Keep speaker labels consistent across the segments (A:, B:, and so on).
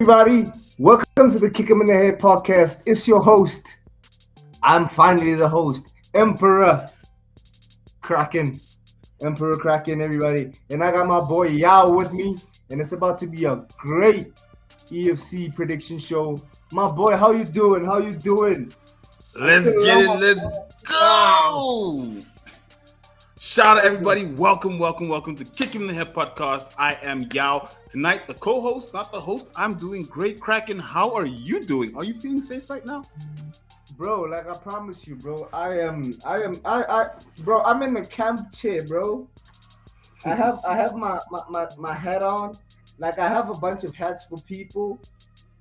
A: everybody. Welcome to the Kick 'em in the Head podcast. It's your host. I'm finally the host, Emperor Kraken. Emperor Kraken, everybody. And I got my boy Yao with me, and it's about to be a great EFC prediction show. My boy, how you doing? How you doing? I'm
B: Let's
A: still
B: get it.
A: alive.
B: Let's go. Shout out everybody. Welcome to Kick Him in the Head podcast. I am Yao. Tonight, the co-host, not the host. I'm doing great, Kraken. How are you doing? Are you feeling safe right now?
A: Bro, like I promise you, bro. Bro, I'm in the camp chair, bro. I have my hat on. Like I have a bunch of hats for people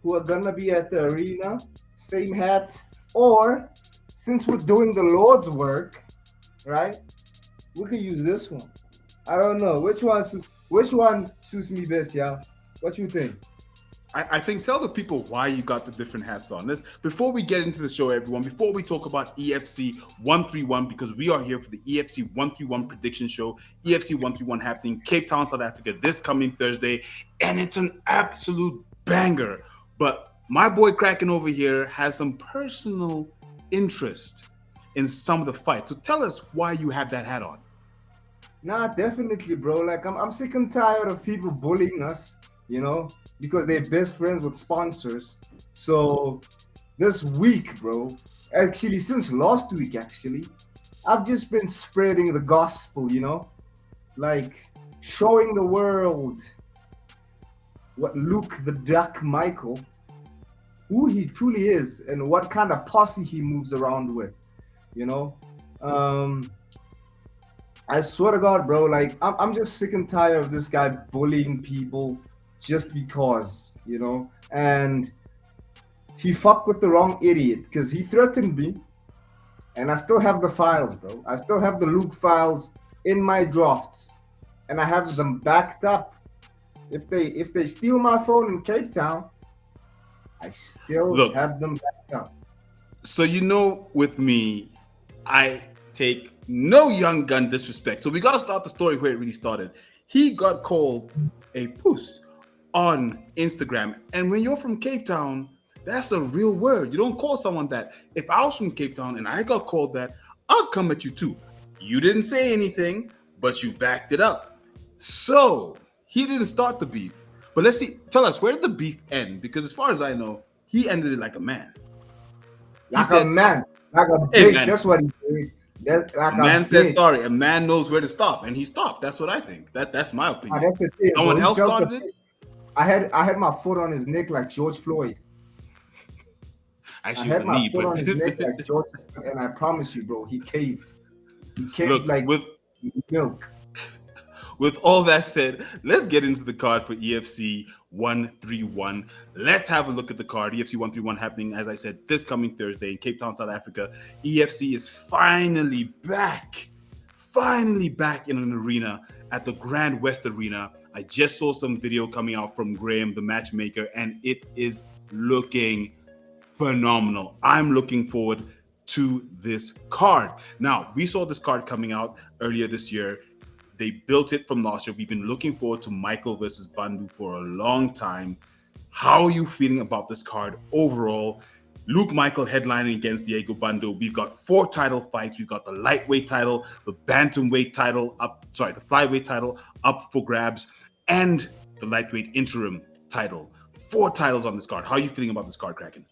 A: who are gonna be at the arena. Same hat. Or since we're doing the Lord's work, right? We could use this one. I don't know. Which one suits me best, yeah? What you think?
B: I think tell the people why you got the different hats on. This before we get into the show, everyone. Before we talk about EFC 131, because we are here for the EFC 131 prediction show. EFC 131 happening Cape Town, South Africa, this coming Thursday, and it's an absolute banger. But my boy Kraken over here has some personal interest in some of the fights. So tell us why you have that hat on.
A: Nah, definitely, bro. Like I'm sick and tired of people bullying us, because they're best friends with sponsors. So this week, bro, actually since last week, I've just been spreading the gospel, like showing the world what Luke the Duck Michael, who he truly is, and what kind of posse he moves around with, you know. Um, I swear to God, bro, like I'm just sick and tired of this guy bullying people just because, and he fucked with the wrong idiot because he threatened me, and I still have the files, bro. I still have the Luke files in my drafts, and I have them backed up. If they steal my phone in Cape Town, I still
B: Look,
A: have them backed up.
B: so with me, I take no young gun disrespect. So we got to start the story where it really started. He got called a puss on Instagram, and when you're from Cape Town, that's a real word. You don't call someone that. If I was from Cape Town and I got called that, I'd come at you too. You didn't say anything, but you backed it up. So he didn't start the beef. But let's see. Tell us, where did the beef end? Because as far as I know, he ended it like a man. He
A: Like a
B: said sorry.
A: man, like a
B: Hey
A: bitch.
B: man,
A: That's what he did. That
B: a
A: like a
B: man says
A: bitch.
B: sorry. A man knows where to stop, and he stopped. That's what I think. That's my
A: Ah,
B: opinion.
A: that's the thing, bro.
B: Someone
A: He
B: else
A: felt the.
B: started it.
A: I had my foot on his neck like George Floyd. I
B: Actually, it was
A: had
B: a
A: my
B: knee,
A: foot
B: but
A: on his neck like George, Floyd, and I promise you, bro, he caved. He caved
B: look,
A: like milk.
B: with all that said, let's get into the card for EFC 131. Let's have a look at the card. EFC 131 happening, as I said, this coming Thursday in Cape Town, South Africa. EFC is finally back in an arena at the Grand West Arena. I just saw some video coming out from Graham, the matchmaker, and it is looking phenomenal. I'm looking forward to this card. Now, we saw this card coming out earlier this year. They built it from last year. We've been looking forward to Michael versus Bandu for a long time. How are you feeling about this card overall? Luke Michael headlining against Diego Bandu. We've got 4 title fights. We've got the lightweight title, the bantamweight title the flyweight title up for grabs, and the lightweight interim title. 4 titles on this card. How are you feeling about this card, Kraken?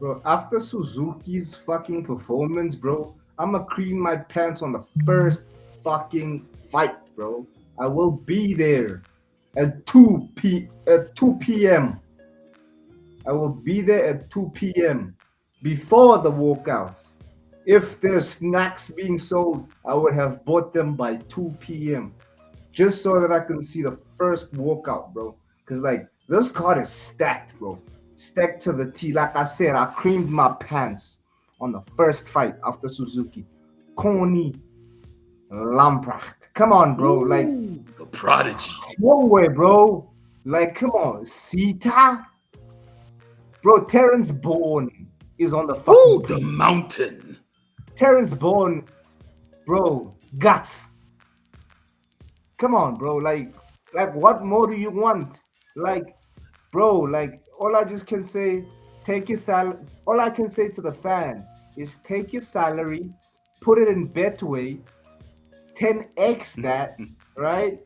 A: Bro, after Suzuki's fucking performance, bro, I'ma cream my pants on the first fucking fight, bro. I will be there at 2 p.m. I will be there at 2 p.m. before the walkouts. If there's snacks being sold, I would have bought them by 2 p.m. just so that I can see the first walkout, bro. Because, like, this card is stacked, bro. Stacked to the T. Like I said, I creamed my pants on the first fight after Suzuki. Coney Lamprecht. Come on, bro. Like,
B: the prodigy.
A: no way, bro. Like, come on. Sita? Bro, Terrence Bourne is on the fucking
B: Ooh, the mountain.
A: Terrence Bourne, bro, guts. Come on, bro. Like what more do you want? Like, bro, like all I just can say, take your salary. All I can say to the fans is take your salary, put it in Betway, 10x that, right?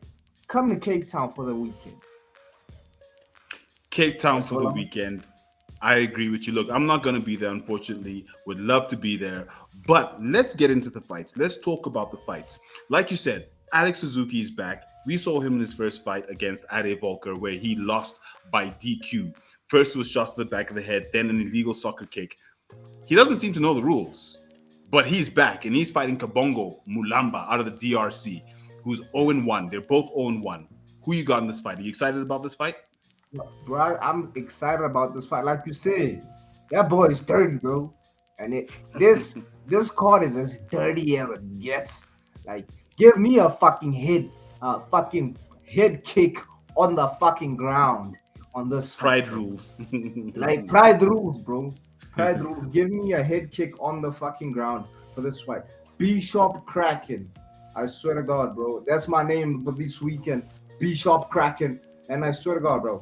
A: Come to Cape Town for the weekend.
B: Cape Town
A: That's
B: for
A: all
B: the
A: I'm.
B: weekend. I agree with you. Look, I'm not going to be there, unfortunately. Would love to be there. But let's get into the fights. Let's talk about the fights. Like you said, Alex Suzuki is back. We saw him in his first fight against Ade Volker, where he lost by DQ. First was shots to the back of the head, then an illegal soccer kick. He doesn't seem to know the rules, but he's back and he's fighting Kabongo Mulamba out of the DRC, who's 0-1. They're both 0-1. Who you got in this fight? Are you excited about this fight?
A: Bro, I'm excited about this fight. Like you said, that boy is dirty, bro. And this card is as dirty as it gets. Like, give me a fucking head kick on the fucking ground on this fight.
B: Pride rules.
A: Like pride rules, bro. Pride rules. Give me a head kick on the fucking ground for this fight. Bishop Kraken. I swear to God, bro. That's my name for this weekend. Bishop Kraken. And I swear to God, bro,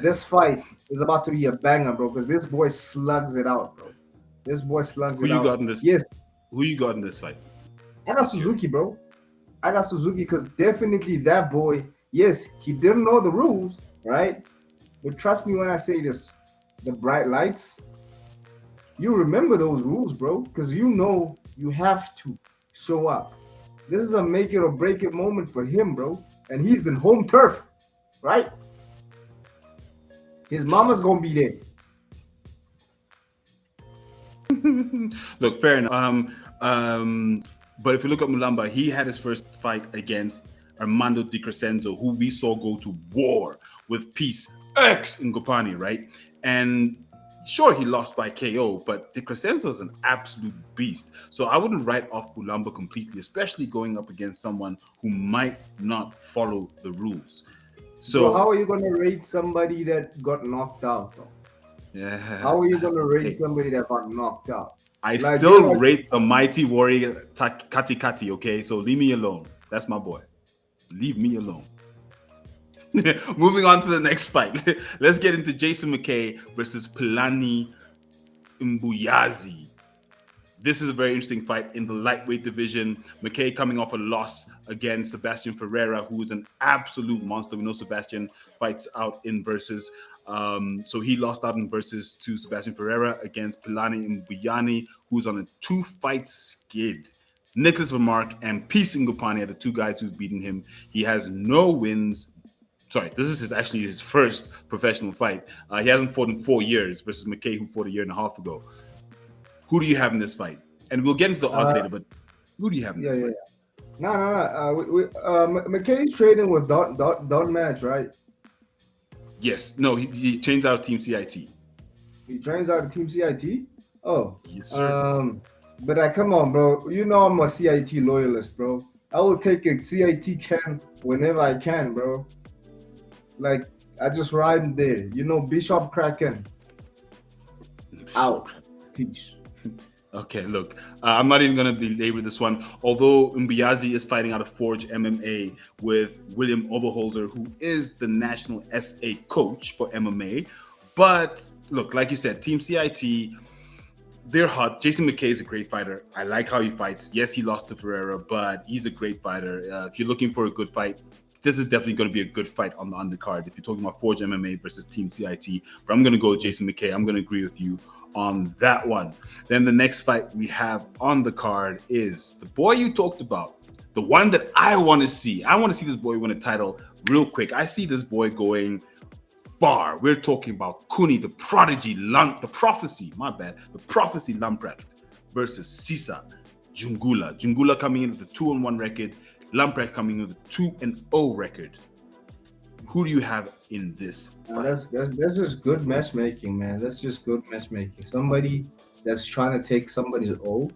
A: this fight is about to be a banger, bro, because this boy slugs it out, bro. This boy slugs
B: Who
A: it
B: you
A: out.
B: got in this?
A: Yes,
B: Who you got in this fight?
A: I got Suzuki, bro. I got Suzuki because definitely that boy, yes, he didn't know the rules, right? But trust me when I say this, the bright lights, you remember those rules, bro, because you know you have to show up. This is a make it or break it moment for him, bro. And he's in home turf, right? His mama's gonna be there.
B: Look, fair enough. But if you look at Mulamba, he had his first fight against Armando Di Crescenzo, who we saw go to war with Peace X in Gopani, right? And sure, he lost by KO, but Di Crescenzo is an absolute beast. So I wouldn't write off Mulamba completely, especially going up against someone who might not follow the rules. So
A: how are you gonna rate somebody that got knocked out, though?
B: yeah,
A: How are you gonna rate somebody that got knocked out?
B: I still rate the mighty warrior Kati Kati, okay? So leave me alone. That's my boy. Leave me alone. Moving on to the next fight. Let's get into Jason McKay versus Pelani Mbuyazi. This is a very interesting fight in the lightweight division. McKay coming off a loss against Sebastian Ferreira, who is an absolute monster. We know Sebastian fights out in versus. So he lost out in versus to Sebastian Ferreira against Pelani Mbuyani, who's on a 2-fight skid. Nicholas Vermark and Peace Ngopani are the two guys who's beaten him. He has no wins. Sorry, this is actually his first professional fight. He hasn't fought in 4 years versus McKay, who fought a year and a half ago. Who do you have in this fight? And we'll get into the odds later, but who do you have in this fight?
A: No. McKay's trading with Don Match, right?
B: Yes. No, he trains out of Team CIT.
A: He trains out of Team CIT? Oh.
B: Yes, sir.
A: But come on, bro. You know I'm a CIT loyalist, bro. I will take a CIT can whenever I can, bro. Like, I just ride there. You know, Bishop Kraken. Out. Peace.
B: Okay, look, I'm not even going to belabor this one. Although Mbiyazi is fighting out of Forge MMA with William Oberholzer, who is the national SA coach for MMA. But look, like you said, Team CIT, they're hot. Jason McKay is a great fighter. I like how he fights. Yes, he lost to Ferreira, but he's a great fighter. If you're looking for a good fight, this is definitely going to be a good fight on the undercard. If you're talking about Forge MMA versus Team CIT, but I'm going to go with Jason McKay. I'm going to agree with you on that one. Then the next fight we have on the card is the boy you talked about, the one that I want to see. I want to see this boy win a title real quick. I see this boy going far. We're talking about Kuni, the prophecy Lamprecht versus Sisa Jungula. Jungula coming in with a 2-1 record, Lamprecht coming in with a 2-0 record. Who do you have in this fight?
A: That's just good matchmaking, man. That's just good matchmaking. Somebody that's trying to take somebody's O.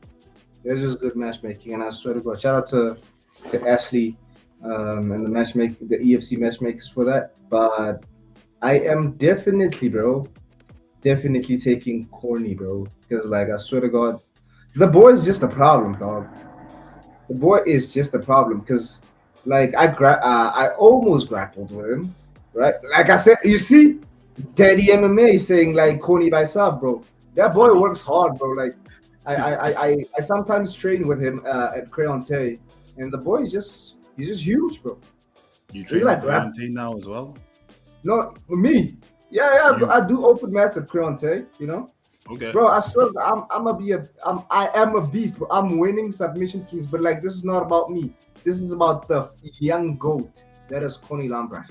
A: That's just good matchmaking. And I swear to God, shout out to Ashley and the EFC matchmakers for that. But I am definitely taking Corny, bro. Because like I swear to God, the boy is just a problem, dog. The boy is just a problem because. Like I almost grappled with him, right? Like I said, you see, Daddy MMA saying like Kony by sub, bro. That boy
B: I mean,
A: works hard, bro. Like I sometimes train with him at Creonte, and the boy is he's just huge, bro.
B: you
A: He's
B: train with
A: like rap.
B: Creonte now as well?
A: No, me. Yeah,
B: You
A: I do open mats at Creonte, you know.
B: okay?
A: Bro, I swear I am a beast, bro. I'm winning submission kings, but like this is not about me. This is about the young goat that is Coney Lambrecht,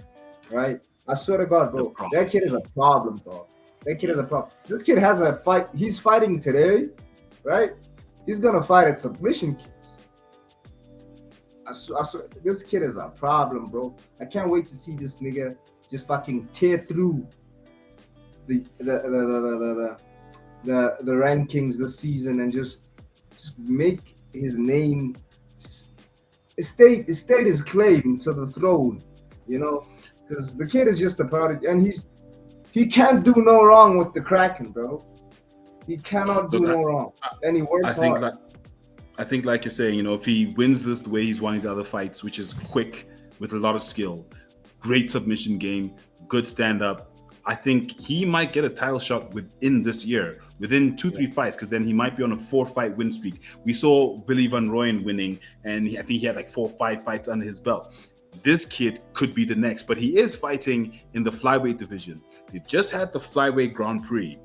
A: right? I swear to God,
B: The
A: bro, that kid is
B: prophecy.
A: a problem, dog. That kid is a problem. This kid has a fight. He's fighting today, right? He's gonna fight at submission kings. I swear, this kid is a problem, bro. I can't wait to see this nigga just fucking tear through the rankings this season and just make his name state his claim to the throne, you know, because the kid is just a prodigy and he can't do no wrong with the Kraken, bro. He cannot do
B: Look,
A: no wrong, and he works
B: I think
A: hard.
B: that I think, like you're saying, if he wins this the way he's won his other fights, which is quick with a lot of skill, great submission game, good stand up, I think he might get a title shot within this year, within 2-3 fights, because then he might be on a 4-fight win streak. We saw Billy Van Rooyen winning, and I think he had like 4-5 fights under his belt. This kid could be the next, but he is fighting in the flyweight division. They just had the flyweight Grand Prix.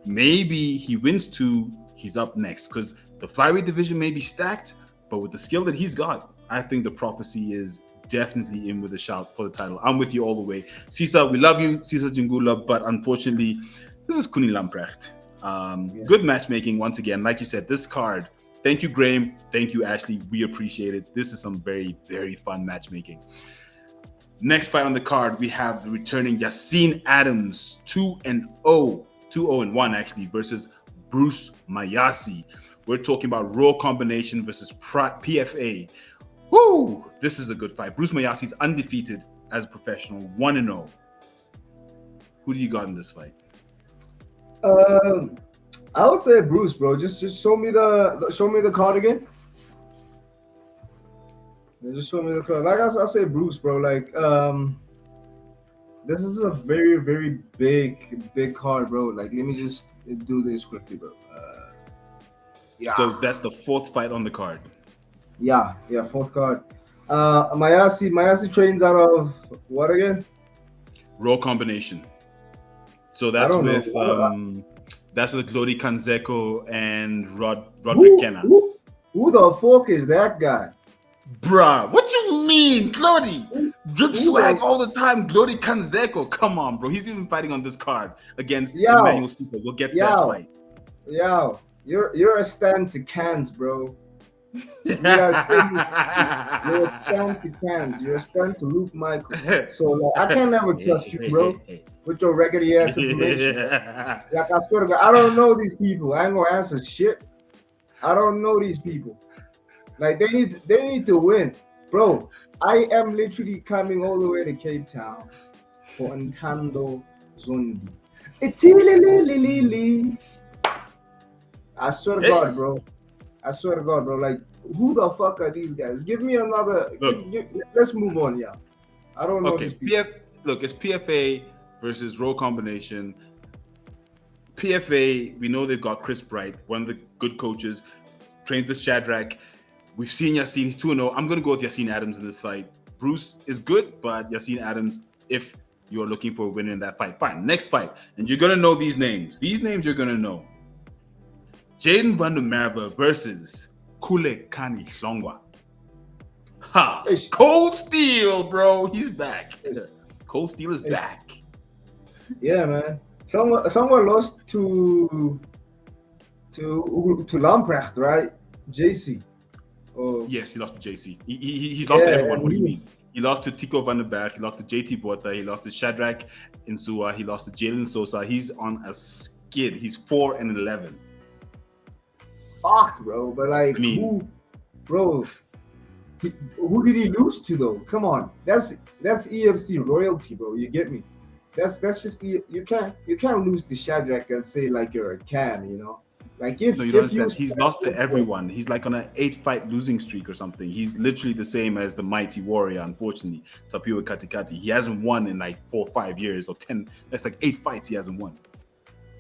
B: Maybe he wins 2, he's up next, because the flyweight division may be stacked, but with the skill that he's got, I think the prophecy is definitely in with a shout for the title. I'm with you all the way. Cesar, we love you, Cesar Jingula, but unfortunately, this is Kuni Lamprecht. Good matchmaking once again. Like you said, this card, thank you, Graham. Thank you, Ashley. We appreciate it. This is some very, very fun matchmaking. Next fight on the card, we have the returning Yassine Adams, 2-0, 2-0-1 actually, versus Bruce Mayasi. We're talking about Raw Combination versus PFA. Woo! This is a good fight. Bruce Mayasi is undefeated as a professional, 1-0. Who do you got in this fight?
A: I would say Bruce, bro. Just show me the card again. Just show me the card. Like I say, Bruce, bro. Like this is a very, very big card, bro. Like let me just do this quickly, bro. Yeah.
B: So that's the 4th fight on the card.
A: Yeah, 4th card. Mayasi trains out of what again?
B: Raw Combination. So that's with Glody Kanzeko and Roderick Kenna.
A: Who the fuck is that guy?
B: Bruh, what you mean, Glody? Drip swag all the time, Glody Kanzeko. Come on, bro. He's even fighting on this card against Emmanuel Super. We'll get to that fight.
A: Yo, you're a stand to cans, bro. You're a stand to cans. You're a stand to Luke Michael. So like, I can never trust you, bro, with your raggedy ass information. Like I swear to God, I don't know these people. I ain't gonna answer shit. I don't know these people. Like they need to win, bro. I am literally coming all the way to Cape Town for Ntando Zondi. I swear to God, bro. I swear to God, bro. Like, who the fuck are these guys? Give me another. Let's move on, yeah. I don't know.
B: Okay, look, it's PFA versus Raw Combination. PFA, we know they've got Chris Bright, one of the good coaches, trained with Shadrach. We've seen Yassine, he's 2-0. I'm going to go with Yassine Adams in this fight. Bruce is good, but Yassine Adams, if you're looking for a winner in that fight, fine. Next fight, and you're going to know these names. These names you're going to know. Jaden Vandermerwe versus Kule Kani Hlongwa. Ha! Cold Steel, bro. He's back. Cold Steel is back.
A: Yeah, man. Someone lost to Lamprecht, right? JC.
B: Oh. Yes, he lost to JC. He's lost to everyone. What do you mean? He lost to Tico van der Berg. He lost to JT Bota. He lost to Shadrach Insua. He lost to Jalen Sosa. He's on a skid. He's 4-11.
A: Fuck, bro. But like, who did he lose to though? Come on, that's EFC royalty, bro. You get me? That's just you can't lose to Shadrach and say like you're a can, you know? Like if
B: No, you don't
A: you
B: understand. He's lost to everyone. He's like on an 8-fight losing streak or something. He's literally the same as the mighty warrior, unfortunately, Tapiwa Katikati. He hasn't won in like 4 or 5 years or 10. That's like 8 fights he hasn't won.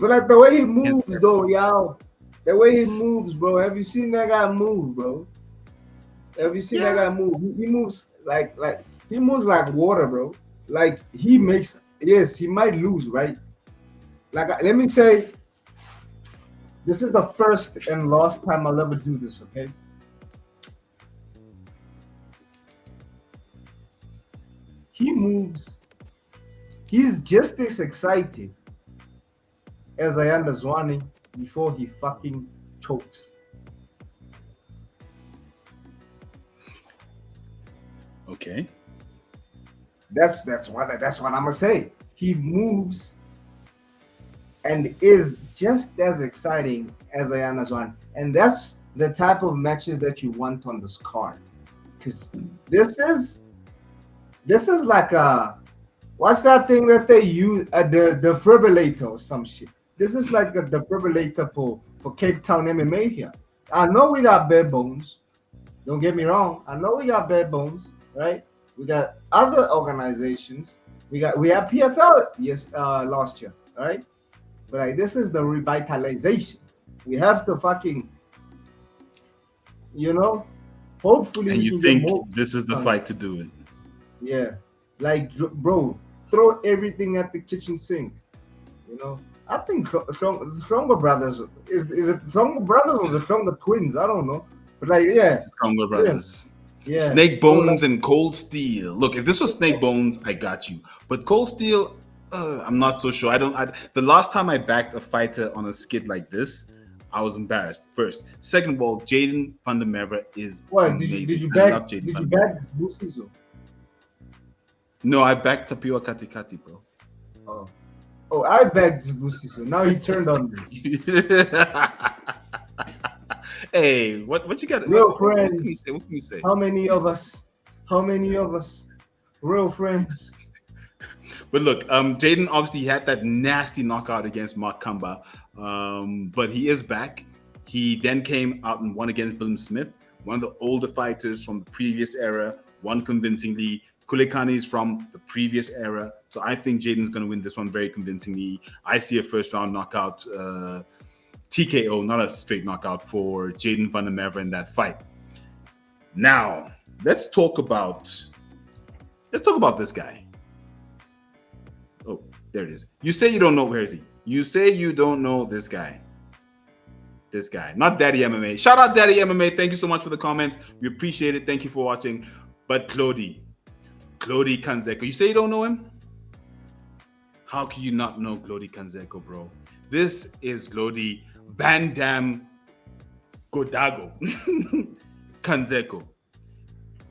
A: But like the way he moves though, y'all. The way he moves, bro. Have you seen that guy move, bro? Have you seen that guy move? He moves like he moves like water, bro. Like he makes, yes, he might lose, right? Like let me say, this is the first and last time I'll ever do this, okay? He moves. He's just as excited as Ayanda Zwani before he fucking chokes.
B: Okay.
A: That's what I'm gonna say. He moves and is just as exciting as Ayanda Zwani. And that's the type of matches that you want on this card. Because this is like a, what's that thing that they use, the defibrillator or some shit. This is like a defibrillator for Cape Town MMA here. I know we got bare bones. Don't get me wrong. I know we got bare bones, right? We got other organizations. We have PFL last year, right? But like this is the revitalization. We have to fucking, hopefully.
B: And you think this is the fight to do it?
A: Yeah, like bro, throw everything at the kitchen sink. I think Stronger Brothers is it Stronger Brothers or the Stronger Twins? I don't know, but like
B: Stronger Brothers.
A: Yeah.
B: Snake Bones and Cold Steel. Look, if this was Snake Bones, I got you. But Cold Steel, I'm not so sure. The last time I backed a fighter on a skid like this, I was embarrassed. First, second of all, Jaden Vandermeer is amazing.
A: Did you back Busiso?
B: No, I backed Tapiwa Katikati, bro.
A: Oh, I backed Busiso. Now he turned on me.
B: Hey, what you got?
A: Real friends.
B: What can you say?
A: How many of us? Real friends.
B: But look, Jaden obviously had that nasty knockout against Mark Kamba, but he is back. He then came out and won against Willem Smith, one of the older fighters from the previous era, won convincingly. Kulekani is from the previous era, so I think Jaden's going to win this one very convincingly. I see a first-round knockout, TKO, not a straight knockout for Jaden Vandermeer in that fight. Now, let's talk about this guy. Oh, there it is. You say you don't know, where is he? You say you don't know this guy. This guy, not Daddy MMA. Shout out Daddy MMA. Thank you so much for the comments. We appreciate it. Thank you for watching. But Clody Kanzeko, you say you don't know him? How can you not know Glody Kanzeko, bro? This is Glody Bandam Godago Kanzeko.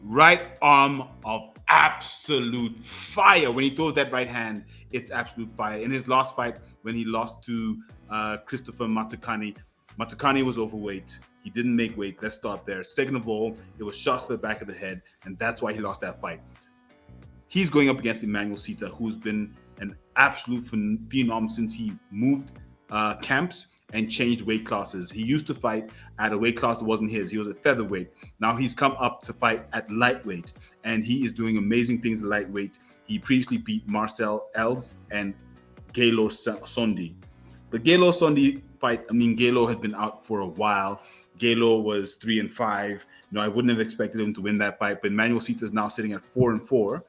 B: Right arm of absolute fire. When he throws that right hand, it's absolute fire. In his last fight, when he lost to Christopher Matukani was overweight. He didn't make weight. Let's start there. Second of all, it was shots to the back of the head, and that's why he lost that fight. He's going up against Emmanuel Sita, who's been an absolute phenom since he moved camps and changed weight classes. He used to fight at a weight class that wasn't his. He was at featherweight. Now he's come up to fight at lightweight, and he is doing amazing things at lightweight. He previously beat Marcel Els and Galo Sondi. The Galo Sondi fight, Galo had been out for a while. Galo was 3-5. I wouldn't have expected him to win that fight, but Emmanuel Sita is now sitting at 4-4.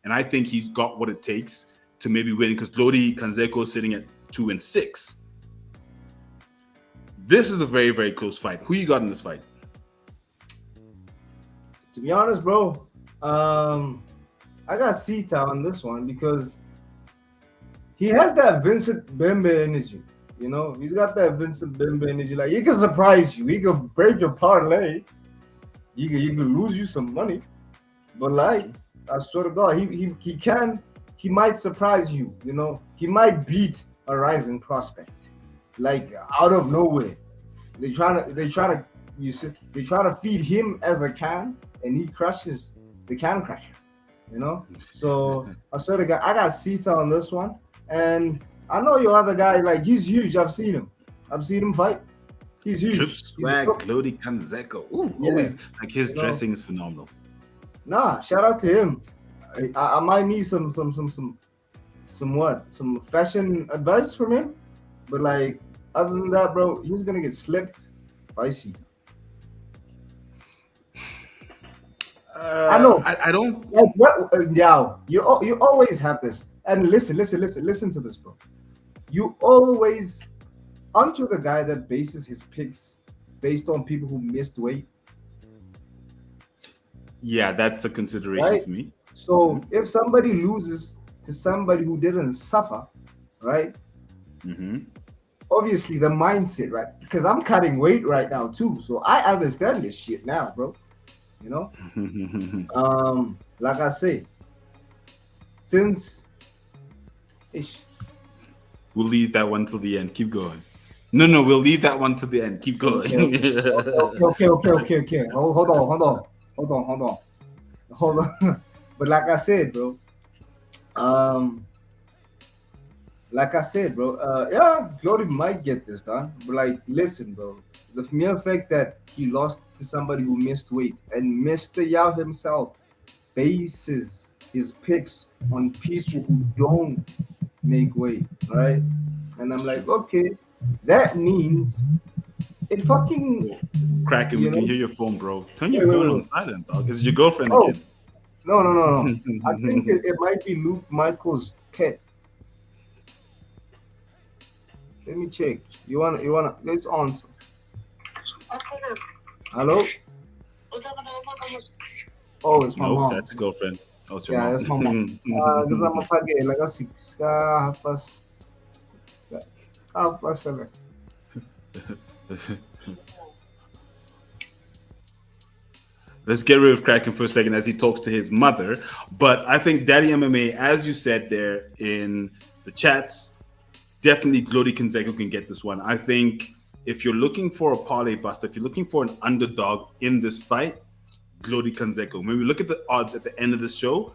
B: And I think he's got what it takes to maybe win, because Glody Kanzeko is sitting at 2-6. This is a very, very close fight. Who you got in this fight?
A: To be honest, bro, I got Sita on this one because he has that Vincent Bembe energy. He's got that Vincent Bembe energy. Like, he can surprise you. He can break your parlay. He can lose you some money. But like, I swear to God, he might surprise you. He might beat a rising prospect, like out of nowhere. They try to feed him as a can, and he crushes the can crusher. So I swear to God, I got Sita on this one, and I know your other guy. Like, he's huge. I've seen him fight. He's
B: Trip
A: huge. He's a
B: Swag, Glody Kanzeko. Ooh,
A: yeah.
B: always like his
A: You know,
B: dressing is phenomenal.
A: nah, shout out to him. I might need some fashion advice from him, but like other than that, bro, he's gonna get slipped. Spicy. I know.
B: I don't.
A: Like what? Yeah, you always have this. And listen to this, bro. You always aren't you the guy that bases his picks based on people who missed weight,
B: Yeah, that's a consideration
A: right?
B: to me.
A: So if somebody loses to somebody who didn't suffer, right?
B: Mm-hmm.
A: Obviously the mindset, right? Because I'm cutting weight right now too, so I understand this shit now, bro. You know, like I say, since ish,
B: We'll leave that one till the end. Keep going. No, we'll leave that one to the end. Keep going.
A: okay. Hold on. But like I said, bro, um, yeah, Glory might get this done. But like, listen, bro, the mere fact that he lost to somebody who missed weight and Mr. Yao himself bases his picks on people who don't make weight, right? And I'm like, okay, that means it fucking,
B: Kraken, we
A: you
B: can
A: know.
B: hear your phone, bro. Turn your
A: Wait,
B: phone
A: wait,
B: on
A: wait.
B: silent, dog. Is your girlfriend
A: Oh,
B: again?
A: no. I think it might be Luke Michael's pet. Let me check. You wanna let's answer. Hello? Oh, it's my
B: No,
A: mom.
B: that's your girlfriend. Oh, it's your
A: Yeah,
B: mom.
A: that's my mom. Because I'm a page like a 6 half past 7.
B: Let's get rid of Kraken for a second as he talks to his mother. But I think Daddy MMA, as you said there in the chats, definitely Glody Kanzeko can get this one. I think if you're looking for a parlay buster, if you're looking for an underdog in this fight, Glody Kanzeko. When we look at the odds at the end of the show,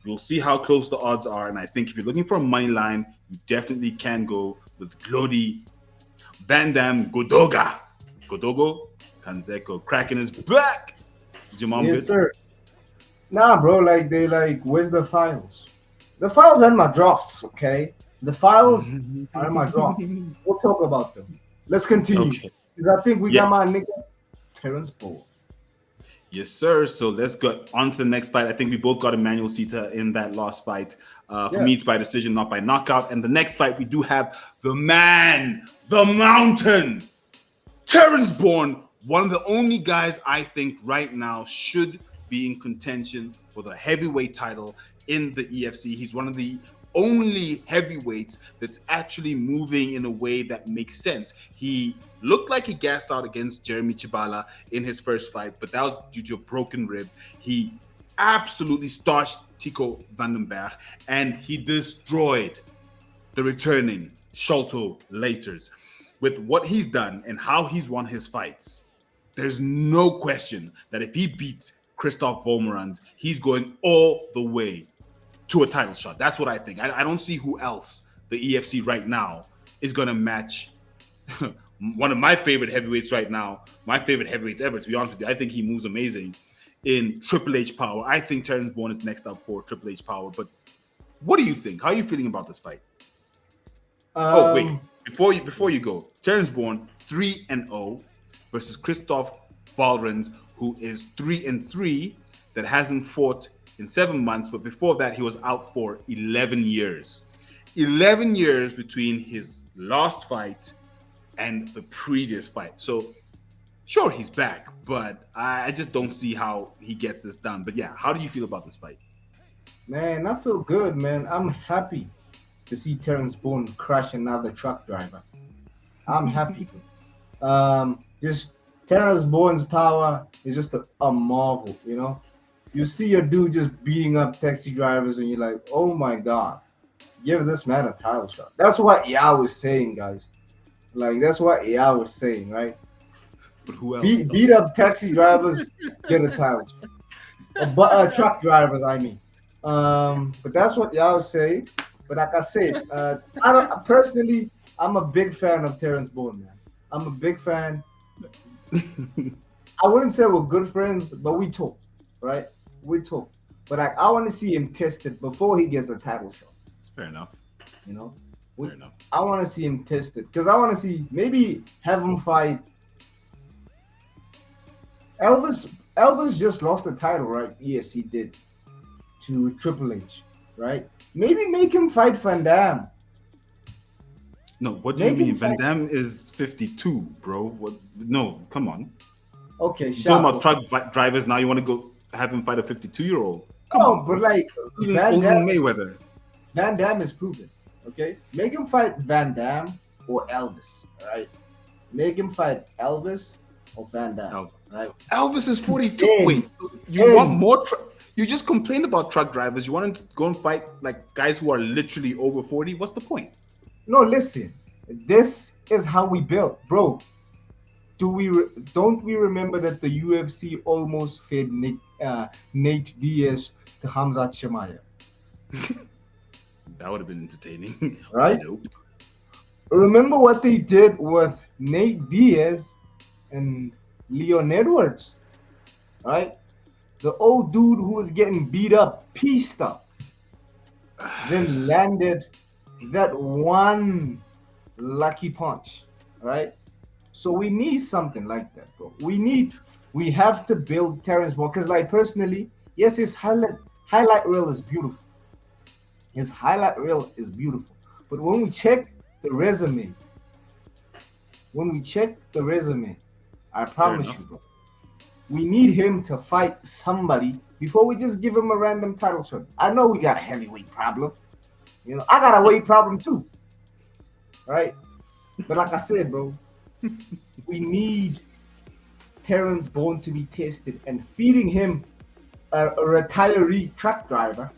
B: you'll see how close the odds are. And I think if you're looking for a money line, you definitely can go with Glody Bandam Godogo Kanzeko. Kraken is back. Is your mom
A: Yes,
B: good?
A: sir. Nah, bro, like they like, where's the files? The files are in my drafts, okay? The files are in my drafts. We'll talk about them. Let's continue.
B: Okay.
A: Because I think we
B: Yeah.
A: got my nigga Terrence Bull.
B: Yes, sir. So let's go on to the next fight. I think we both got Emmanuel Sita in that last fight. For
A: Yeah.
B: me, it's by decision, not by knockout. And the next fight, we do have the man, the mountain, Terrence Bourne, one of the only guys I think right now should be in contention for the heavyweight title in the EFC. He's one of the only heavyweights that's actually moving in a way that makes sense. He looked like he gassed out against Jeremy Chibala in his first fight, but that was due to a broken rib. He absolutely starched Tico Vandenberg, and he destroyed the returning Sholto Laters. With what he's done and how he's won his fights, there's no question that if he beats Christoph Volmerans, he's going all the way to a title shot. That's what I think. I don't see who else the EFC right now is going to match one of my favorite heavyweights right now, my favorite heavyweights ever, to be honest with you. I think he moves amazing in Triple H power. I think Terrence Bourne is next up for Triple H power. But what do you think? How are you feeling about this fight? Oh, wait. Before you go, Terrence Bourne 3-0 versus Christoph Volmerans, who is 3-3, that hasn't fought in 7 months, but before that he was out for 11 years. 11 years between his last fight and the previous fight. So sure, he's back, but I just don't see how he gets this done. But yeah, how do you feel about this fight?
A: Man, I feel good, man. I'm happy to see Terrence Bourne crush another truck driver. I'm happy. Just Terrence Bourne's power is just a marvel, you know? You see your dude just beating up taxi drivers and you're like, oh my God, give this man a title shot. That's what Yao was saying, guys. Like, that's what Yao was saying, right?
B: But who else?
A: Beat up taxi drivers, get a title shot. But truck drivers, I mean. But that's what y'all say. But like I said, I don't personally. I'm a big fan of Terrence Bourne, man. I'm a big fan. I wouldn't say we're good friends, but we talk, right? We talk. But like, I want to see him tested before he gets a title shot.
B: It's fair enough.
A: You know,
B: Fair enough.
A: I want to see him tested because I want to see maybe have him fight Elvis. Elvis just lost the title, right? Yes, he did to Triple H, right? Maybe make him fight Van Damme.
B: No, what do you
A: Make him
B: mean? Van
A: fight.
B: Damme is 52, bro. What? No, come on.
A: Okay,
B: You're
A: sharp.
B: talking about truck drivers now. You want to go have him fight a 52-year-old? Come
A: No,
B: on,
A: but
B: bro.
A: like
B: Even
A: Van
B: older than
A: Damme,
B: Mayweather.
A: Van Damme is proven. Okay, make him fight Van Damme or Elvis. Right? Make him fight Elvis or Van Damme.
B: Elvis.
A: Right?
B: Elvis is 42.
A: Hey,
B: Wait, you want
A: hey.
B: more? You just complained about truck drivers. You want him to go and fight like guys who are literally over 40? What's the point?
A: No, listen. This is how we built, bro. Don't we remember that the UFC almost fed Nate Diaz to Hamza Chimaev,
B: That would have been entertaining.
A: right?
B: Nope.
A: Remember what they did with Nate Diaz and Leon Edwards, right? The old dude who was getting beat up, pieced up, then landed that one lucky punch, right? So we need something like that, bro. We have to build Terrence Ball because, like, personally, yes, his highlight reel is beautiful. His highlight reel is beautiful, but when we check the resume, I promise you, bro, we need him to fight somebody before we just give him a random title shot. I know we got a heavyweight problem. You know, I got a weight problem too, right? But like I said, bro, we need Terrence Bourne to be tested, and feeding him a retiree truck driver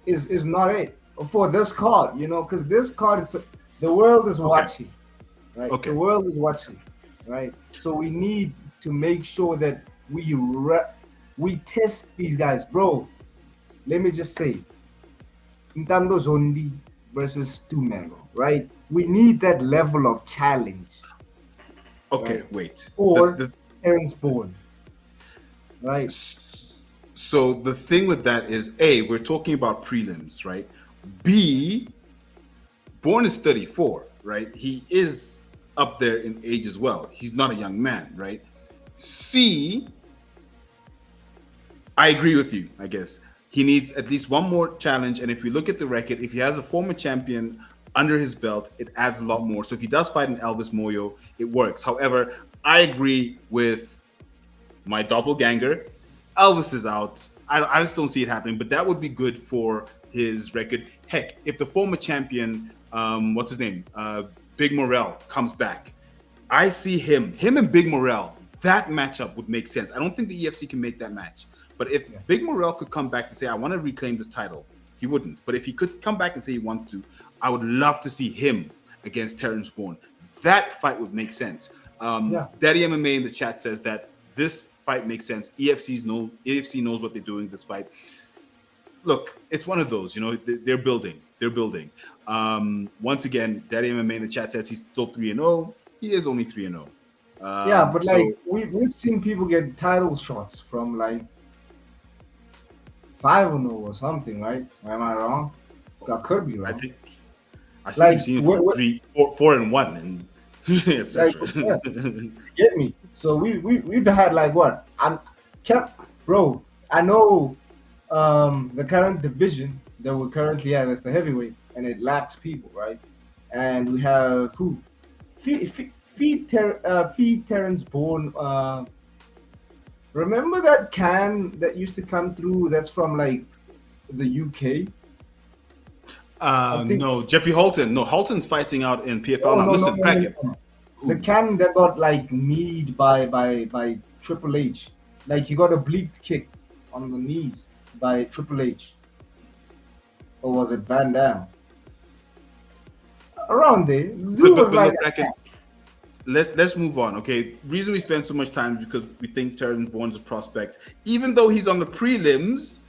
A: is not it for this card, you know, because this card is the world is watching, right?
B: Okay.
A: The world is watching, right? So we need to make sure that we test these guys, bro. Let me just say, Ntando Zondi versus Tumelo, right? We need that level of challenge.
B: Okay,
A: Right.
B: wait.
A: Or Terrence Bourne, right?
B: So the thing with that is, A, we're talking about prelims, right? B, Bourne is 34, right? He is up there in age as well. He's not a young man, right? C, I agree with you, I guess. He needs at least one more challenge. And if we look at the record, if he has a former champion under his belt, it adds a lot more. So if he does fight an Elvis Moyo, it works. However, I agree with my doppelganger. Elvis is out. I just don't see it happening, but that would be good for his record. Heck, if the former champion, what's his name? Big Morrell comes back. I see him and Big Morrell, that matchup would make sense. I don't think the EFC can make that match. But if Big Morrell could come back to say, I want to reclaim this title, he wouldn't. But if he could come back and say he wants to, I would love to see him against Terrence Bourne. That fight would make sense. Daddy MMA in the chat says that this fight makes sense. EFC knows what they're doing this fight. Look, it's one of those, you know, they're building. Once again, Daddy MMA in the chat says he's still 3-0. He is only 3-0.
A: But like we've seen people get title shots from like 5-0 or something, right? Am I wrong? That could be wrong.
B: I think
A: like,
B: you've seen it from 4-1 and etc.
A: Like, get me? So we've had like what? Bro. I know the current division that we're currently at is the heavyweight, and it lacks people, right? And we have who? Feed Terrence Bourne. Remember that can that used to come through? That's from like the UK.
B: No, Jeffrey Holton. No, Holton's fighting out in PFL now. Listen, bracket.
A: No. The can that got like kneed by Triple H. Like he got a bleeped kick on the knees by Triple H. Or was it Van Damme? Around there. Dude was like
B: let's move on, okay? Reason we spend so much time is because we think Terrence Bourne's a prospect. Even though he's on the prelims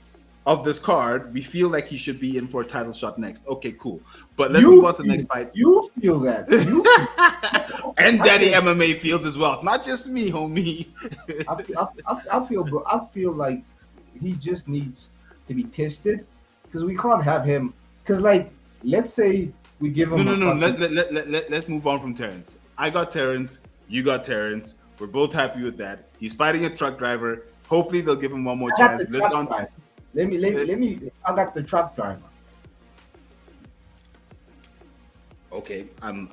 B: of this card, we feel like he should be in for a title shot next. Okay, cool. But let's move on to the next fight.
A: You feel that.
B: And Daddy MMA feels as well. It's not just me, homie.
A: I feel, bro. I feel like he just needs to be tested because we can't have him. Because, like, let's say we give him.
B: No. Let's move on from Terrence. I got Terrence. You got Terrence. We're both happy with that. He's fighting a truck driver. Hopefully, they'll give him one more chance.
A: Let me. I got the truck driver.
B: Okay.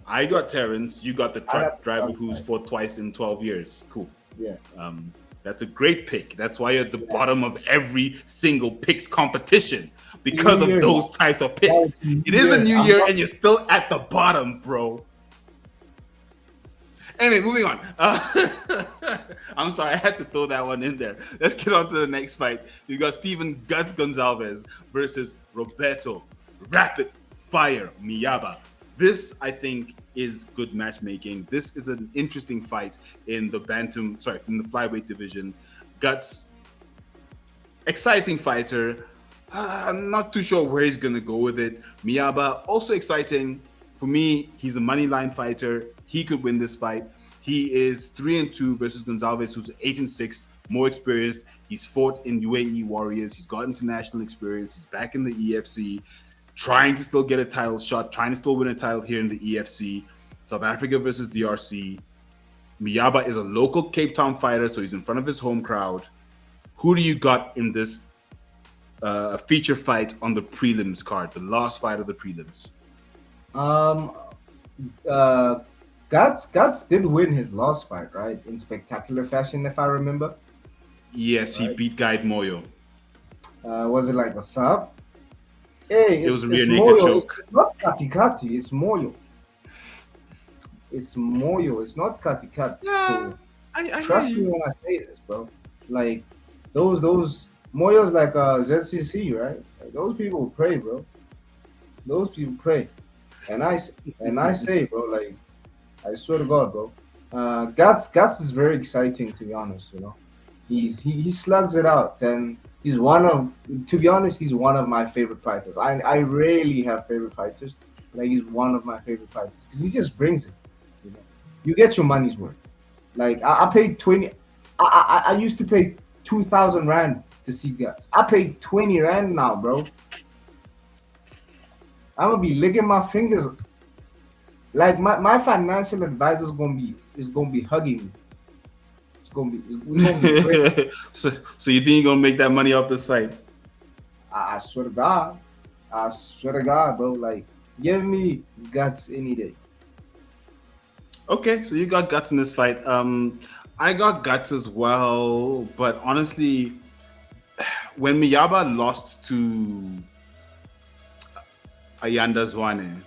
B: I got Terrence. You got the truck driver who's fought twice in 12 years. Cool.
A: Yeah.
B: That's a great pick. That's why you're at the bottom of every single picks competition because of those types of picks. It is a new year and you're still at the bottom, bro. Anyway, moving on. I'm sorry, I had to throw that one in there. Let's get on to the next fight. You got Steven Guts Gonzalez versus Roberto Rapid Fire Miyaba. This, I think, is good matchmaking. This is an interesting fight in the in the flyweight division. Guts, exciting fighter. I'm not too sure where he's gonna go with it. Miyaba, also exciting. For me, he's a money line fighter. He could win this fight. He is 3-2 versus Gonzalez, who's 8-6, more experienced. He's fought in UAE Warriors. He's got international experience. He's back in the EFC, trying to still get a title shot, trying to still win a title here in the EFC. South Africa versus DRC. Miyaba is a local Cape Town fighter, so he's in front of his home crowd. Who do you got in this feature fight on the prelims card, the last fight of the prelims?
A: Guts did win his last fight, right? In spectacular fashion, if I remember.
B: Yes, right? He beat Guide Moyo.
A: Was it like a sub? Hey,
B: it was a rear naked choke.
A: It's not Kati. It's Moyo. It's Moyo. It's not Kati.
B: Yeah,
A: so trust me when I say this, bro. Like those Moyo's like ZCC, right? Like, those people pray, bro. Those people pray. And I say, bro, like, I swear to God, bro. Guts is very exciting, to be honest. You know, he slugs it out, and he's one of my favorite fighters. I rarely have favorite fighters, like he's one of my favorite fighters because he just brings it. You know, you get your money's worth. Like I paid 20. I used to pay 2,000 rand to see Guts. I paid 20 rand now, bro. I'm gonna be licking my fingers. Like my financial advisor is gonna be hugging me. It's gonna be great.
B: So you think you're gonna make that money off this fight?
A: I swear to God. I swear to God, bro. Like, give me Guts any day.
B: Okay, so you got Guts in this fight. I got Guts as well, but honestly, when Miyaba lost to Ayanda Zwane,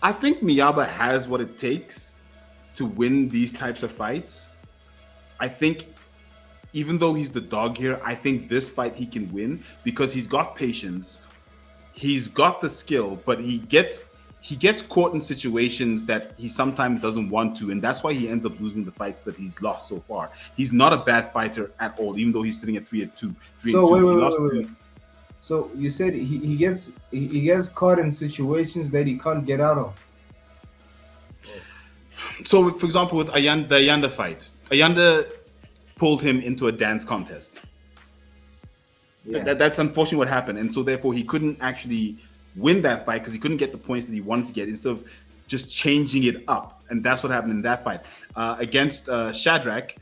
B: I think Miyaba has what it takes to win these types of fights. I think even though he's the dog here, I think this fight he can win because he's got patience, he's got the skill, but he gets caught in situations that he sometimes doesn't want to, and that's why he ends up losing the fights that he's lost so far. He's not a bad fighter at all, even though he's sitting at 3-2.
A: Wait. So you said he gets caught in situations that he can't get out of.
B: So, for example, with the Ayanda fight, Ayanda pulled him into a dance contest. Yeah. That's unfortunately what happened, and so therefore he couldn't actually win that fight because he couldn't get the points that he wanted to get instead of just changing it up, and that's what happened in that fight against Shadrach.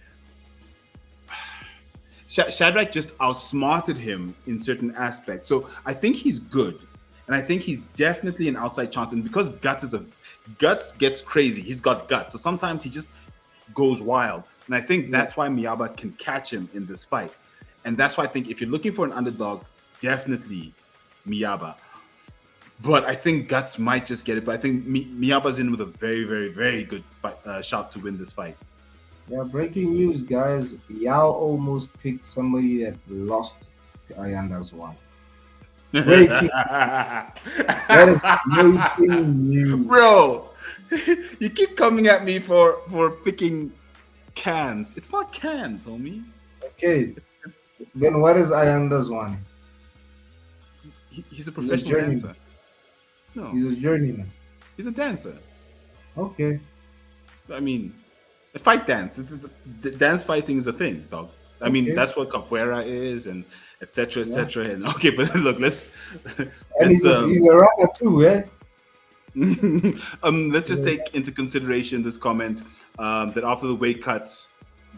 B: Shadrach just outsmarted him in certain aspects. So I think he's good. And I think he's definitely an outside chance. And because Guts gets crazy, he's got guts. So sometimes he just goes wild. And I think that's why Miyaba can catch him in this fight. And that's why I think if you're looking for an underdog, definitely Miyaba. But I think Guts might just get it. But I think Miyaba's in with a very, very, very good shot to win this fight.
A: Yeah, breaking news, guys. Yao almost picked somebody that lost to Ayanda Zwane. Breaking. That is breaking news.
B: Bro, you keep coming at me for picking cans. It's not cans, homie.
A: Okay. Then what is Ayanda's one?
B: He's a
A: He's a
B: professional
A: journeyman.
B: dancer. No,
A: He's a journeyman.
B: he's a dancer.
A: Okay.
B: I mean, a fight dance. The dance fighting is a thing, dog. I mean,
A: Okay.
B: that's what capoeira is, and etc.
A: Yeah.
B: etc. And okay, but look, let's
A: And
B: let's
A: he's a runner too, eh?
B: let's just take into consideration this comment that after the weight cuts,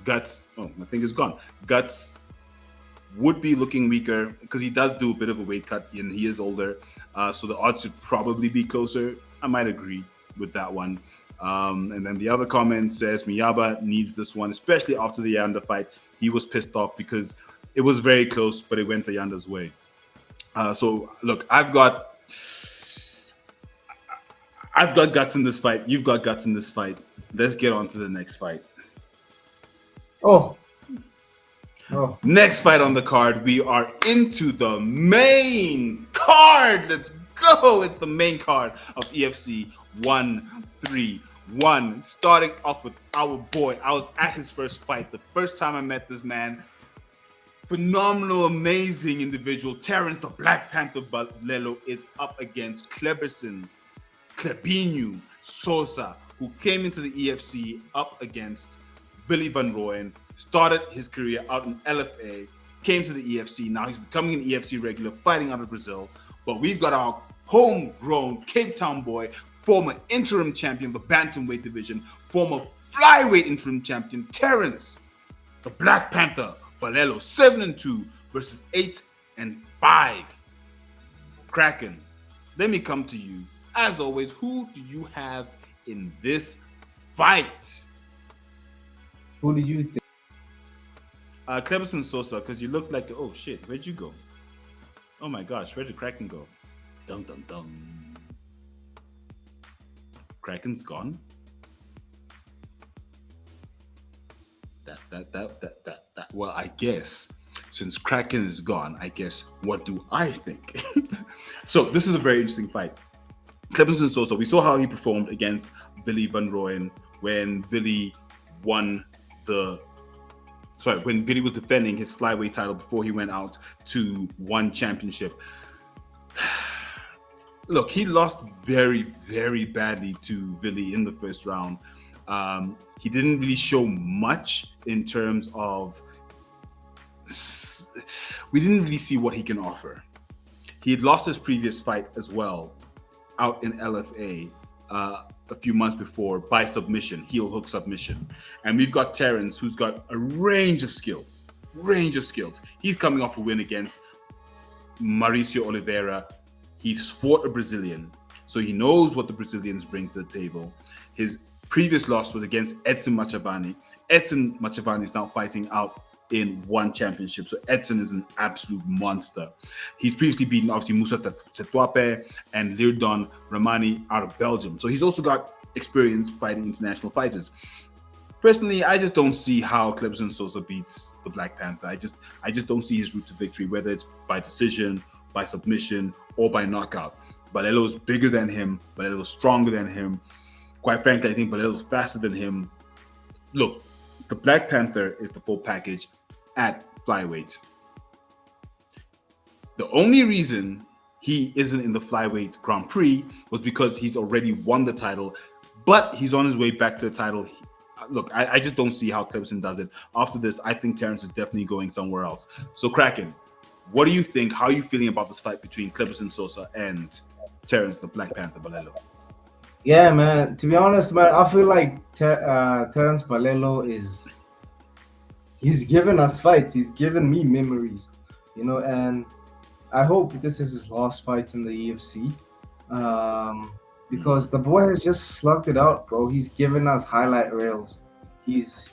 B: Guts. Oh, my thing is gone. Guts would be looking weaker because he does do a bit of a weight cut and he is older, so the odds should probably be closer. I might agree with that one. And then the other comment says Miyaba needs this one, especially after the Yanda fight. He was pissed off because it was very close, but it went to Yanda's way. So look, I've got guts in this fight. You've got guts in this fight. Let's get on to the next fight.
A: Oh.
B: Next fight on the card, we are into the main card. Let's go. It's the main card of EFC 131. Starting off with our boy. I was at his first fight. The first time I met this man. Phenomenal, amazing individual. Terrence, the Black Panther Balelo, is up against Cleberson, Clebinho, Sosa, who came into the EFC up against Billy Van Rooyen. Started his career out in LFA, came to the EFC. Now he's becoming an EFC regular, fighting out of Brazil. But we've got our homegrown Cape Town boy, former interim champion of the Bantamweight division, former flyweight interim champion, Terrence, the Black Panther, Balelo, 7-2 versus 8-5. Kraken, let me come to you. As always, who do you have in this fight?
A: Who do you think?
B: Cleberson Sosa, because you look like, oh shit, where'd you go? Oh my gosh, where did Kraken go? Dum dum dum. Kraken's gone. That. Well, I guess since Kraken is gone, I guess what do I think? So this is a very interesting fight. Cleberson Sosa, we saw how he performed against Billy Van Rooyen when Billy when Billy was defending his flyweight title before he went out to one championship. Look, he lost very, very badly to Billy in the first round. He didn't really show much in terms of... We didn't really see what he can offer. He had lost his previous fight as well out in LFA a few months before by submission, heel hook submission. And we've got Terrence, who's got a range of skills. He's coming off a win against Mauricio Oliveira. He's fought a Brazilian, so he knows what the Brazilians bring to the table. His previous loss was against Edson Machavani. Edson Machavani is now fighting out in one championship, so Edson is an absolute monster. He's previously beaten obviously Musa Tetuape and Girdham Ramani out of Belgium, so he's also got experience fighting international fighters. Personally, I just don't see how Cleberson Sosa beats the Black Panther. I just don't see his route to victory, whether it's by decision, by submission, or by knockout. Balelo is bigger than him. Balelo is stronger than him. Quite frankly, I think Balelo is faster than him. Look, the Black Panther is the full package at flyweight. The only reason he isn't in the flyweight Grand Prix was because he's already won the title, but he's on his way back to the title. Look, I just don't see how Cleberson does it. After this, I think Terrence is definitely going somewhere else. So Kraken, what do you think? How are you feeling about this fight between Cleberson Sosa and Terrence, the Black Panther Balelo?
A: Yeah, man. To be honest, man, I feel like Terrence Balelo he's given us fights. He's given me memories, and I hope this is his last fight in the EFC. Because the boy has just slugged it out, bro. He's given us highlight reels. He's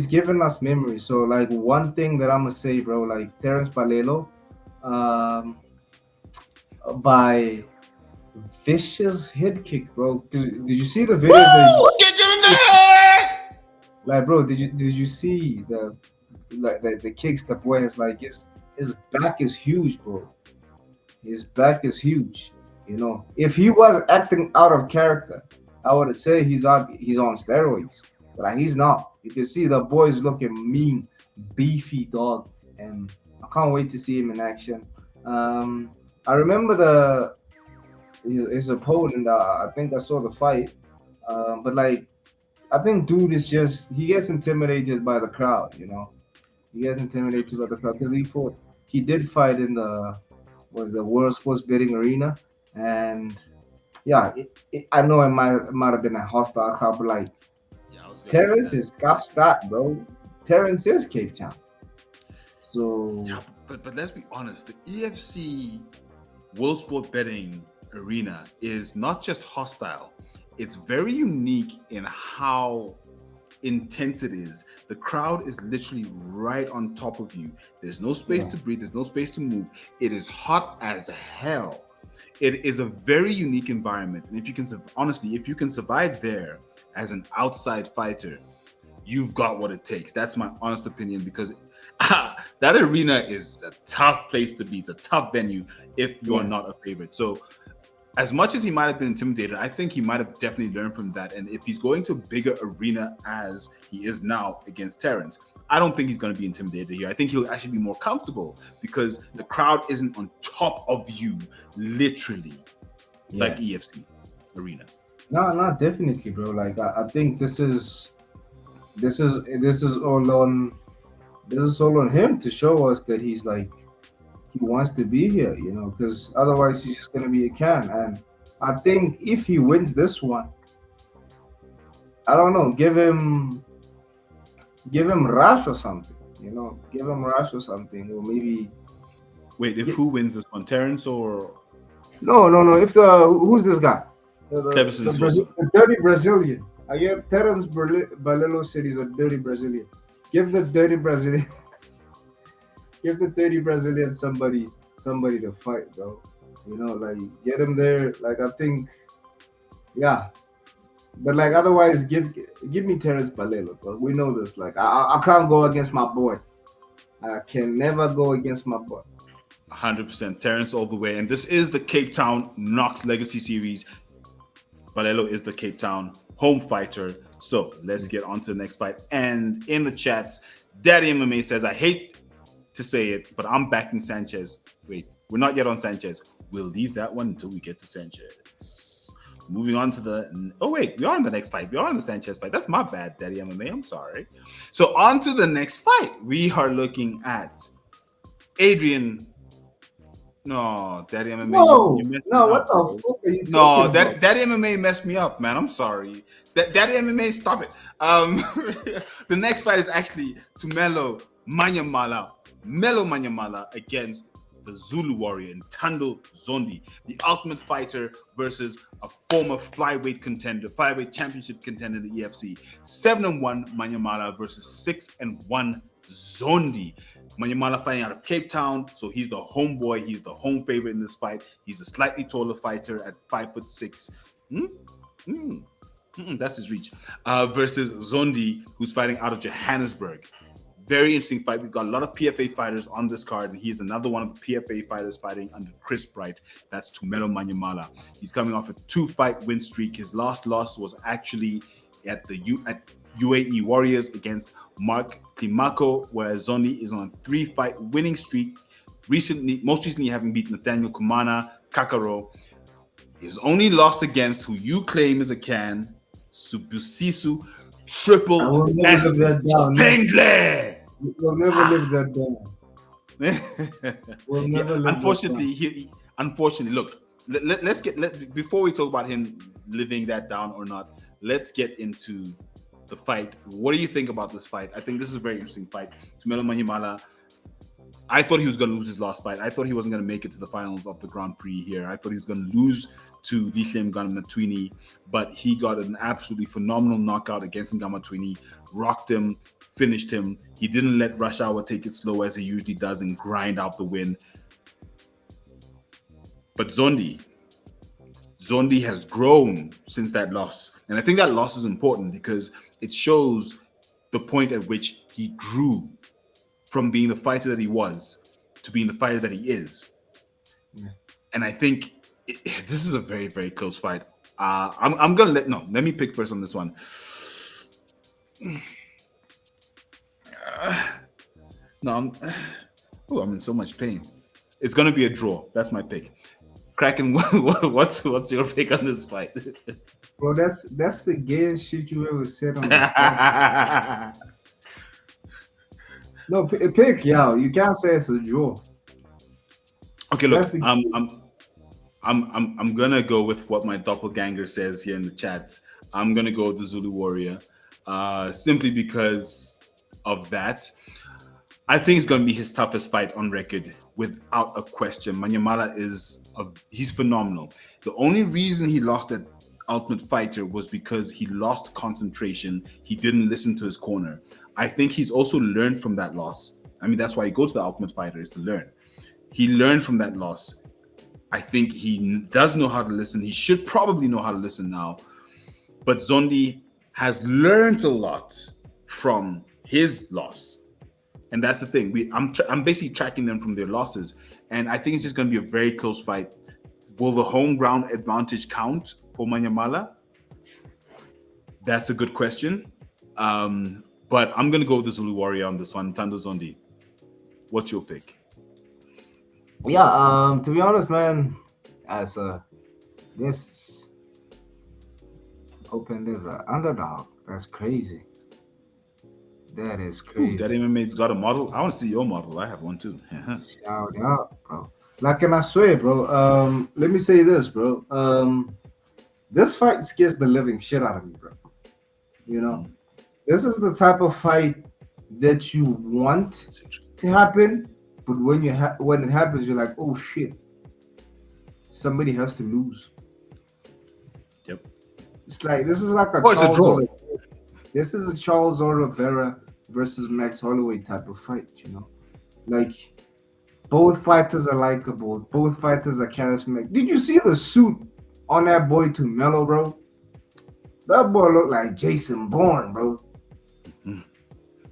A: given us memories. So, like, one thing that I'm gonna say, bro, like Terrence Balelo, by vicious head kick, bro. Did you see the videos?
B: Get you in the head!
A: Like, bro, did you see the kicks the boy has? Like, his back is huge, bro. His back is huge. If he was acting out of character, I would say he's on steroids, but he's not. You can see the boy's looking mean, beefy dog, and I can't wait to see him in action. I remember his opponent. I think I saw the fight, but like I think dude is just he gets intimidated by the crowd. He gets intimidated by the crowd because he did fight in the World Sports Betting Arena, and yeah, I know it might have been a hostile crowd, but like
B: Yeah, I was gonna say
A: Terrence
B: that.
A: is Kapstadt, bro. Terrence is Cape Town.
B: Yeah,
A: So
B: but let's be honest. The EFC World Sport Betting Arena is not just hostile; it's very unique in how intense it is. The crowd is literally right on top of you. There's no space
A: yeah,
B: to breathe. There's no space to move. It is hot as hell. It is a very unique environment, and if you can, honestly, if you can survive there as an outside fighter, you've got what it takes. That's my honest opinion because that arena is a tough place to be. It's a tough venue if you're
A: yeah,
B: not a favorite. So as much as he might have been intimidated, I think he might have definitely learned from that. And if he's going to a bigger arena as he is now against Terrence, I don't think he's going to be intimidated here. I think he'll actually be more comfortable because the crowd isn't on top of you, literally,
A: yeah.
B: like EFC arena.
A: No, not definitely, bro. Like I think this is all on him to show us that he's like he wants to be here, because otherwise he's just gonna be a can. And I think if he wins this one, I don't know, give him Rush or something, give him Rush or something, or maybe
B: Wait, if
A: get,
B: who wins this one, Terrence or
A: no, no, no. If who's this guy?
B: Cleverson Sosa?
A: The dirty Brazilian. I hear Terence Balelo said he's a dirty Brazilian. Give the dirty Brazilian, give the dirty Brazilian somebody to fight, bro. Like get him there. Like I think, yeah. But like otherwise, give me Terence Balelo, bro. We know this. Like I can't go against my boy. I can never go against my boy.
B: 100% Terrence all the way. And this is the Cape Town KNOX Legacy Series. Balelo is the Cape Town home fighter. So let's get on to the next fight. And in the chats, Daddy MMA says, I hate to say it, but I'm backing Sanchez. Wait, we're not yet on Sanchez. We'll leave that one until we get to Sanchez. Moving on to the... Oh, wait, we are on the next fight. We are on the Sanchez fight. That's my bad, Daddy MMA. I'm sorry. So on to the next fight. We are looking at Adrian... No, Daddy MMA,
A: No,
B: you messed
A: no.
B: me
A: What
B: up,
A: the
B: bro.
A: fuck are you
B: No,
A: talking about?
B: Daddy MMA messed me up, man. I'm sorry. Daddy MMA, stop it. The next fight is actually Tumelo Manyamala against the Zulu Warrior and Tando Zondi, the Ultimate Fighter versus a former flyweight championship contender in the EFC. 7-1 Manyamala versus 6-1 Zondi. Manyamala fighting out of Cape Town, so he's the homeboy. He's the home favorite in this fight. He's a slightly taller fighter at 5'6". That's his reach. Versus Zondi, who's fighting out of Johannesburg. Very interesting fight. We've got a lot of PFA fighters on this card, and he's another one of the PFA fighters fighting under Chris Bright. That's Tumelo Manyamala. He's coming off a 2-fight win streak. His last loss was actually at UAE Warriors against Mark Klimako, whereas Zondi is on a 3-fight winning streak. Most recently having beat Nathaniel Kumana, Kakaro. His only loss against who you claim is a can, Subusisu
A: I
B: Triple
A: will never
B: S
A: live that down.
B: Pengle.
A: We'll never live that down. We'll never live
B: Unfortunately, look. Let's before we talk about him living that down or not. Let's get into the fight. What do you think about this fight? I think this is a very interesting fight. Tumelo Manyamala, I thought he was going to lose his last fight. I thought he wasn't going to make it to the finals of the Grand Prix here. I thought he was going to lose to Lishem Ngamatwini, but he got an absolutely phenomenal knockout against Ngamatwini, rocked him, finished him. He didn't let Rush Hour take it slow as he usually does and grind out the win. But Zondi has grown since that loss. And I think that loss is important because it shows the point at which he grew from being the fighter that he was to being the fighter that he is. Yeah. And I think this is a very, very close fight. I'm going to let me pick first on this one. Oh, I'm in so much pain. It's gonna be a draw. That's my pick. Kraken, what's your pick on this fight?
A: Bro, that's the gayest shit you ever said on this podcast. No, pick, yo. You can't say it's a draw.
B: Okay,
A: That's
B: look,
A: the
B: I'm gonna go with what my doppelganger says here in the chat. I'm gonna go with the Zulu Warrior, simply because of that. I think it's gonna be his toughest fight on record, without a question. Manyamala he's phenomenal. The only reason he lost that Ultimate Fighter was because he lost concentration. He didn't listen to his corner. I think he's also learned from that loss. I mean, that's why he goes to the Ultimate Fighter, is to learn. He learned from that loss. I think he does know how to listen. He should probably know how to listen now. But Zondi has learned a lot from his loss. And that's the thing. I'm basically tracking them from their losses. And I think it's just going to be a very close fight. Will the home ground advantage count for Manyamala? That's a good question. But I'm going to go with the Zulu Warrior on this one. Ntando Zondi, what's your pick?
A: Yeah, to be honest, man, this open there's an underdog. That's crazy. That is crazy.
B: Ooh, that MMA's got a model. I want to see your model. I have one too.
A: Shout out, bro. Like, and I swear, bro. Let me say this, bro. This fight scares the living shit out of me, bro. You know, this is the type of fight that you want to happen, but when when it happens, you're like, oh shit, somebody has to lose.
B: Yep.
A: It's like this is like a
B: it's a draw.
A: This is a Charles Oliveira versus Max Holloway type of fight, you know. Like, both fighters are likable. Both fighters are charismatic. Did you see the suit on that boy Tumelo, bro? That boy looked like Jason Bourne, bro.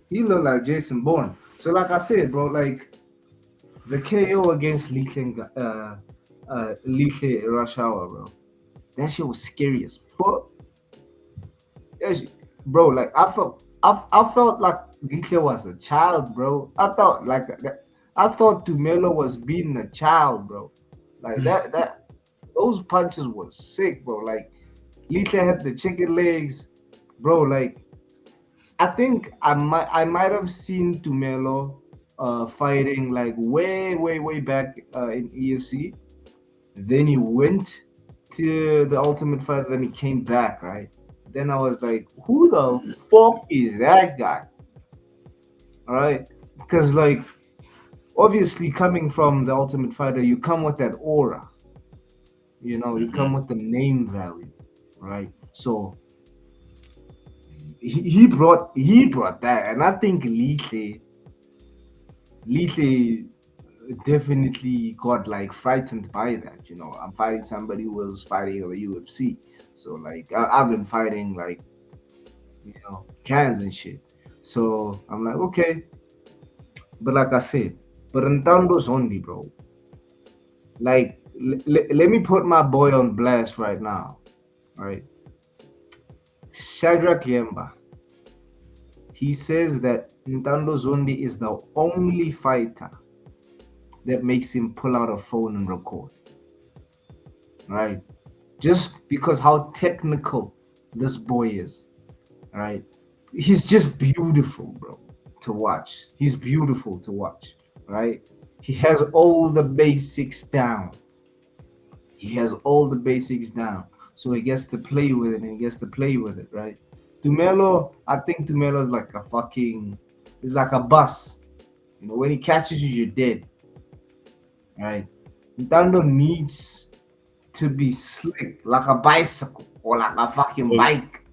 A: He looked like Jason Bourne. So, like I said, bro, like the KO against Liche Rush Hour, bro. That shit was scary as fuck. Bro, like I felt like Liche was a child, bro. I thought Tumelo was beating a child, bro. Like that those punches were sick, bro. Like Liche had the chicken legs, bro. Like I think I might have seen Tumelo fighting like way back in EFC. Then he went to the Ultimate Fighter, then he came back, right? Then I was like, who the fuck is that guy? All right, because like obviously coming from the Ultimate Fighter, you come with that aura, you know, you come with the name value, right? So he brought that, and I think Liche definitely got like frightened by that. You know, I'm fighting somebody who was fighting the UFC, so like I've been fighting like, you know, cans and shit. So I'm like, okay, but like I said, but Ntando's only, bro. Like, let me put my boy on blast right now, right? Shadrach Yemba. He says that Ntando Zondi is the only fighter that makes him pull out a phone and record. Right? Just because how technical this boy is. Right? He's just beautiful, bro, to watch. He's beautiful to watch. Right? He has all the basics down. So he gets to play with it, right? Tumelo, I think Tumelo is like it's like a bus. You know, when he catches you, you're dead. Right? Ntando needs to be slick, like a bicycle or like a fucking bike.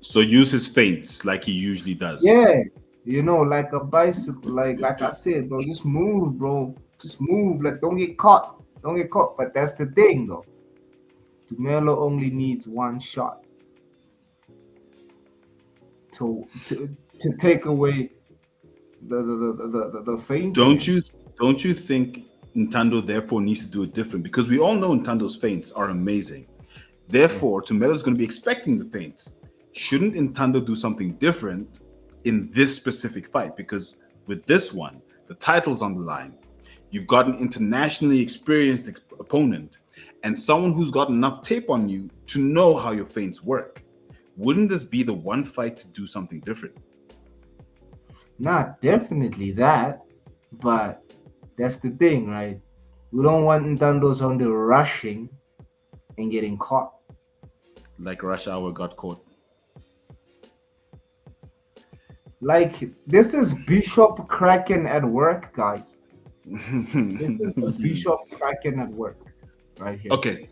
B: So use his feints like he usually does.
A: Yeah, you know, like a bicycle. Like I said, bro, just move, bro. Just move. Like, don't get caught. But that's the thing, though. Tumelo only needs one shot to take away the feint.
B: Don't you think Ntando therefore needs to do it different? Because we all know Ntando's feints are amazing. Therefore, Tumelo's going to be expecting the feints. Shouldn't Ntando do something different in this specific fight? Because with this one, the title's on the line. You've got an internationally experienced opponent and someone who's got enough tape on you to know how your feints work. Wouldn't this be the one fight to do something different?
A: Not definitely that, but that's the thing, right? We don't want Ntando's on the rushing and getting caught.
B: Like Rush Hour got caught.
A: Like, this is Bishop Kraken at work, guys. This is the Bishop Kraken at work right here.
B: Okay.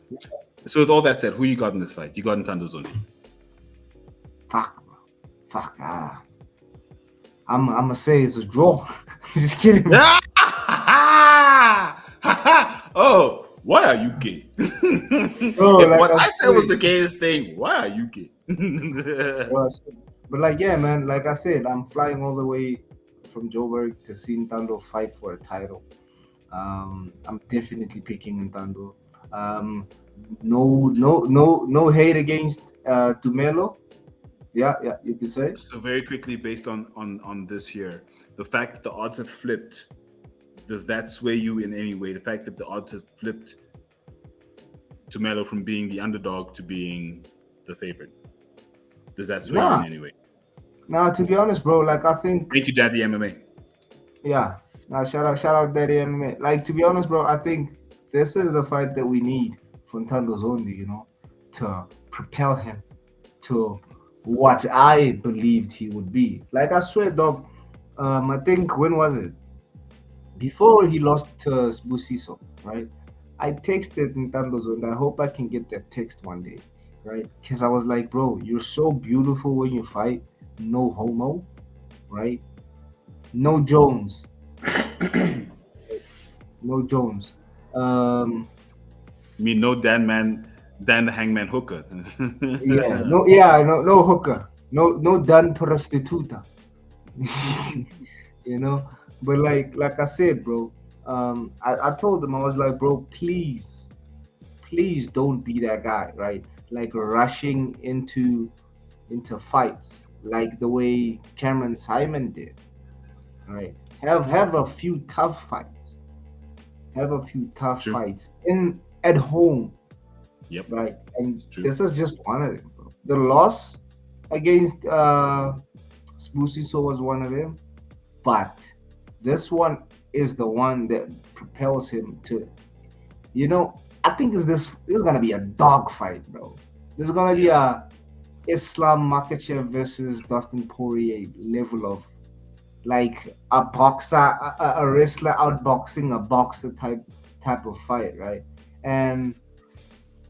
B: So with all that said, who you got in this fight? You got Ntando's only.
A: Fuck, bro. Fuck. I'm gonna say it's a draw. Just kidding.
B: Oh, why are you gay?
A: Like
B: what I said was the gayest thing. Why are you gay?
A: But like, yeah, man, like I said, I'm flying all the way from Joburg to see Ntando fight for a title. I'm definitely picking Ntando. No hate against Tumelo. Yeah, you can say.
B: So very quickly, based on this here, the fact that the odds have flipped, does that sway you in any way? The fact that the odds have flipped Tumelo from being the underdog to being the favorite, does that sway you in any way?
A: Nah, to be honest, bro, like I think.
B: Thank you, Daddy MMA.
A: Yeah. Now shout out Daddy MMA. Like, to be honest, bro, I think this is the fight that we need for Ntando's only, you know, to propel him to what I believed he would be. Like, I swear, dog, I think, when was it? Before he lost to Sbusiso, right? I texted Ntando's and I hope I can get that text one day, right? Because I was like, bro, you're so beautiful when you fight. No homo, right? No Jones. No Jones.
B: You mean no Dan the Hangman Hooker?
A: No hooker. No Dan prostituta. You know, but like I said, bro. I told him, I was like, bro, please don't be that guy, right? Like rushing into fights like the way Cameron Simon did, right? Have a few tough fights. Have a few tough fights at home.
B: Yep.
A: Right. And this is just one of them, bro. The loss against Sbusiso was one of them, but this one is the one that propels him to, you know, I think this is gonna be a dog fight, bro. This is gonna be a Islam Makhachev versus Dustin Poirier level of, like, a boxer, a wrestler outboxing a boxer type of fight, right? And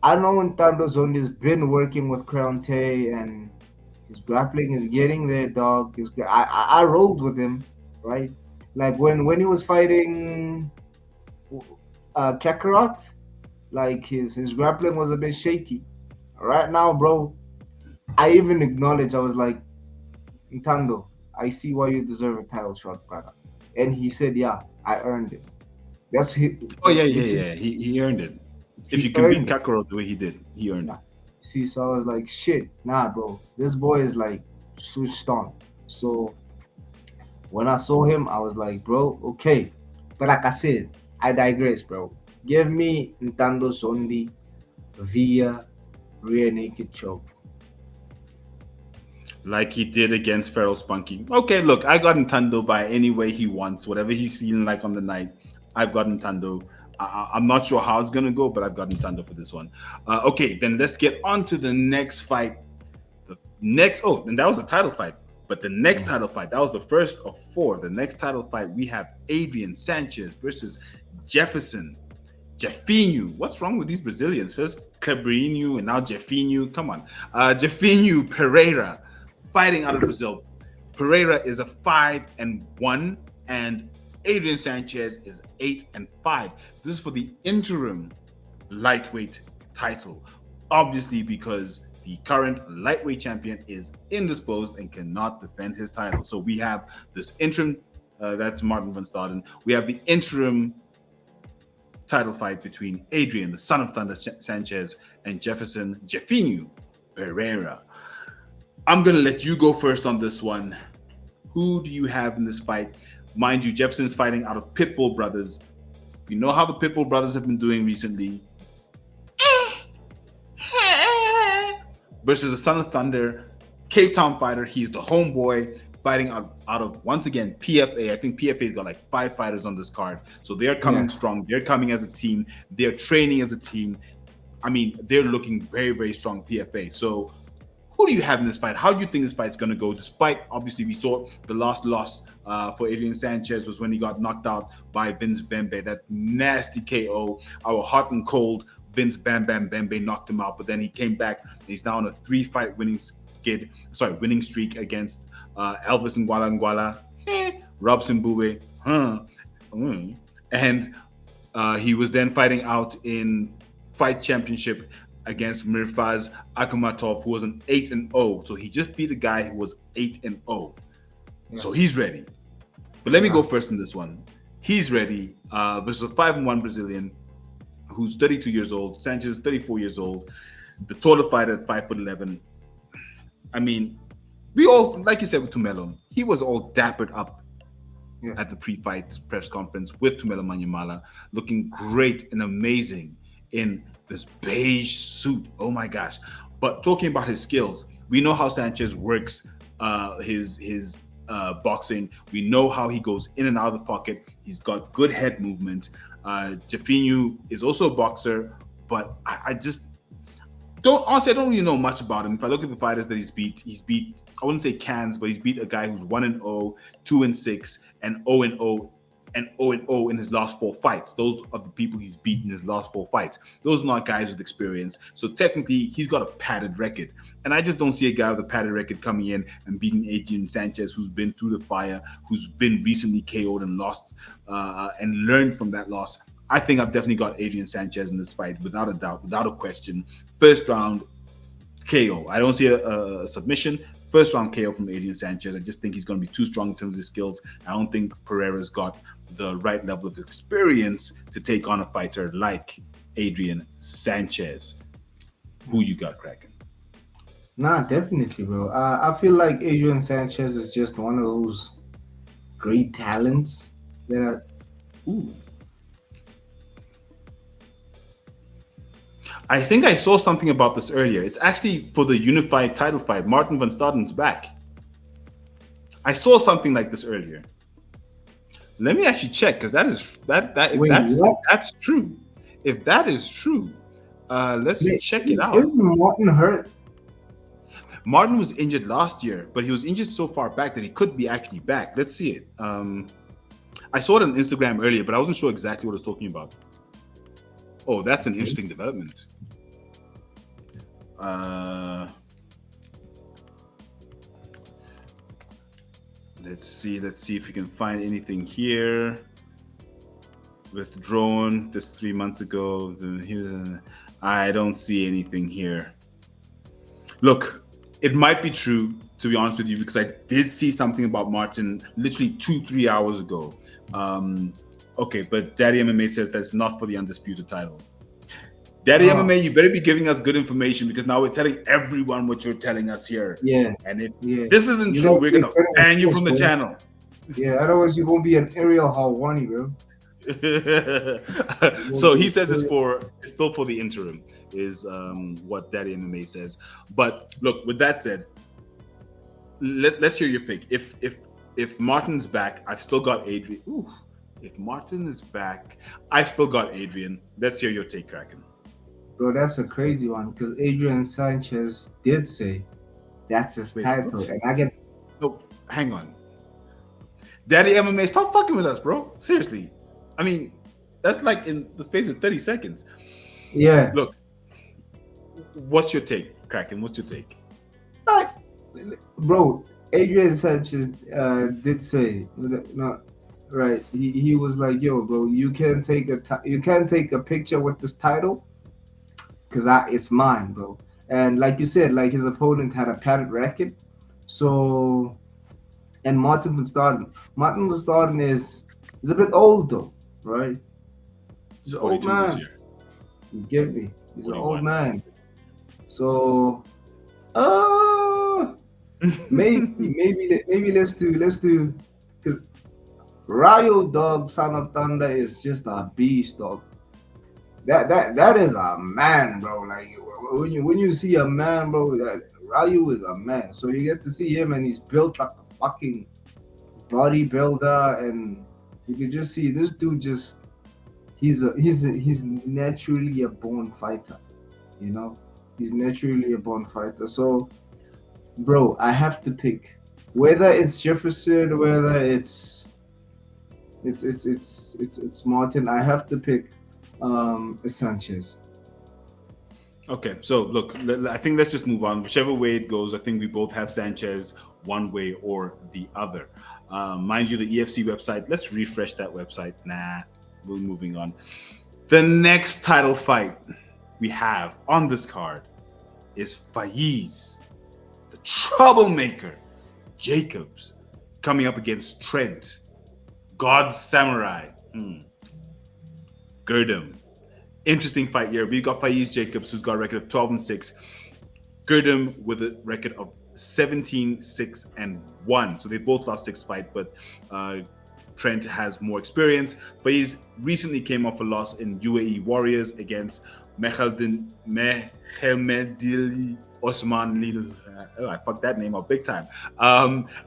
A: I know Ntando's only has been working with Creonte and his grappling is getting there, dog. I rolled with him, right? Like when he was fighting Kakarot, like his grappling was a bit shaky. Right now, bro, I even acknowledge, I was like, Ntando, I see why you deserve a title shot, brother. And he said, yeah, I earned it.
B: He earned it. If you can beat Kakarot the way he did, he earned it.
A: See, so I was like, shit, nah, bro. This boy is like switched on. So when I saw him, I was like, bro, okay. But like I said, I digress, bro. Give me Ntando Sondi via rear naked choke.
B: Like he did against Feral Spunky. Okay, look, I got Ntando by any way he wants, whatever he's feeling like on the night. I've got Ntando. I'm not sure how it's going to go, but I've got Ntando for this one. Okay, then let's get on to the next fight. And that was a title fight. But the next title fight, that was the first of four. The next title fight, we have Adrian Sanchez versus Jefferson Jeffinho. What's wrong with these Brazilians? First Cabrinho and now Jeffinho. Come on. Jeffinho Pereira fighting out of Brazil. Pereira is a 5-1 and Adrian Sanchez is 8-5. This is for the interim lightweight title. Obviously, because the current lightweight champion is indisposed and cannot defend his title. So we have this interim, that's Martin van Staden. We have the interim title fight between Adrian, the son of Thunder Sanchez, and Jefferson Jeffinho Pereira. I'm going to let you go first on this one. Who do you have in this fight? Mind you, Jefferson's fighting out of Pitbull Brothers. We know how the Pitbull brothers have been doing recently. Versus the Son of Thunder, Cape Town fighter. He's the homeboy fighting out of, once again, PFA. I think PFA's got like 5 fighters on this card. So they're coming strong. They're coming as a team. They're training as a team. I mean, they're looking very, very strong, PFA. So who do you have in this fight? How do you think this fight's going to go? Despite, obviously, we saw the last loss for Adrian Sanchez was when he got knocked out by Vince Bembe, that nasty KO. Our hot and cold Vince Bam Bam Bembe knocked him out, but then he came back. And he's now on a 3-fight winning streak against Elvis Ngwala, Robson Bube, and he was then fighting out in Fight Championship against Mirfaz Akhmatov, who was an 8-0. So he just beat a guy who was 8-0. Yeah. So he's ready. But let me go first in this one. He's ready versus a 5-1 Brazilian who's 32 years old. Sanchez is 34 years old. The taller fighter at 5'11". I mean, we all, like you said with Tumelo, he was all dappered up at the pre-fight press conference with Tumelo Manyamala, looking great and amazing in this beige suit. Oh my gosh. But talking about his skills, we know how Sanchez works his boxing. We know how he goes in and out of the pocket. He's got good head movement. Jeffinho is also a boxer, but I just honestly, I don't really know much about him. If I look at the fighters that he's beat, I wouldn't say cans, but he's beat a guy who's 1-0, 2-6, and 0-0, and 0-0 in his last 4 fights. Those are the people he's beaten in his last 4 fights. Those are not guys with experience. So technically, he's got a padded record. And I just don't see a guy with a padded record coming in and beating Adrian Sanchez, who's been through the fire, who's been recently KO'd and lost and learned from that loss. I think I've definitely got Adrian Sanchez in this fight, without a doubt, without a question. First round KO. I don't see a submission. First round KO from Adrian Sanchez. I just think he's going to be too strong in terms of his skills. I don't think Pereira's got the right level of experience to take on a fighter like Adrian Sanchez. Who you got cracking?
A: Nah, definitely, bro. I feel like Adrian Sanchez is just one of those great talents that are...
B: I think I saw something about this earlier. It's actually for the unified title fight. Martin van Staden's back. I saw something like this earlier. Let me actually check, because that's true. If that is true, let's check it out.
A: Isn't Martin hurt?
B: Martin was injured last year, but he was injured so far back that he could be actually back. Let's see it. I saw it on Instagram earlier, but I wasn't sure exactly what I was talking about. Oh, that's an interesting development. Let's see if we can find anything here. Withdrawn this 3 months ago. I don't see anything here. Look, it might be true, to be honest with you, because I did see something about Martin literally 2-3 hours ago. Okay, but Daddy MMA says that's not for the undisputed title. Daddy MMA, you better be giving us good information, because now we're telling everyone what you're telling us here.
A: Yeah.
B: And if this isn't true, we're going to ban you from the channel.
A: Yeah, otherwise you're going to be an Ariel Hawani, bro.
B: So he says it's still for the interim, is what Daddy MMA says. But look, with that said, let's hear your pick. If Martin's back, I've still got Adrian. Ooh. If Martin is back, I've still got Adrian. Let's hear your take, Kraken.
A: Bro, that's a crazy one, because Adrian Sanchez did say that's his title. And I get...
B: No, hang on. Daddy MMA, stop fucking with us, bro. Seriously. I mean, that's like in the space of 30 seconds.
A: Yeah.
B: Look, what's your take, Kraken? What's your take?
A: Bro, Adrian Sanchez did say... No, right, he was like, yo, bro, you can't take a picture with this title, because it's mine, bro. And like you said, like his opponent had a padded record. So, and Martin van Staden is a bit old though, right? He's an old man. You get me? He's an old man. So, maybe let's do, because Ryo, dog, Son of Thunder is just a beast, dog. That is a man, bro. Like when you see a man, bro, that Ryu is a man. So you get to see him, and he's built like a fucking bodybuilder, and you can just see this dude. Just he's naturally a born fighter. You know, he's naturally a born fighter. So, bro, I have to pick whether it's Jefferson, whether it's Martin. I have to pick Sanchez.
B: Okay, so look, I think let's just move on. Whichever way it goes, I think we both have Sanchez one way or the other. Mind you, the EFC website, let's refresh that website. Nah, we're moving on. The next title fight we have on this card is Faeez, the Troublemaker, Jacobs, coming up against Trent, God's Samurai, Girdham. Interesting fight here. We've got Faeez Jacobs, who's got a record of 12-6. Girdham with a record of 17-6-1. So they both lost 6 fights, but Trent has more experience. Faeez recently came off a loss in UAE Warriors against Mehmedili Osman Lil. I fucked that name up big time.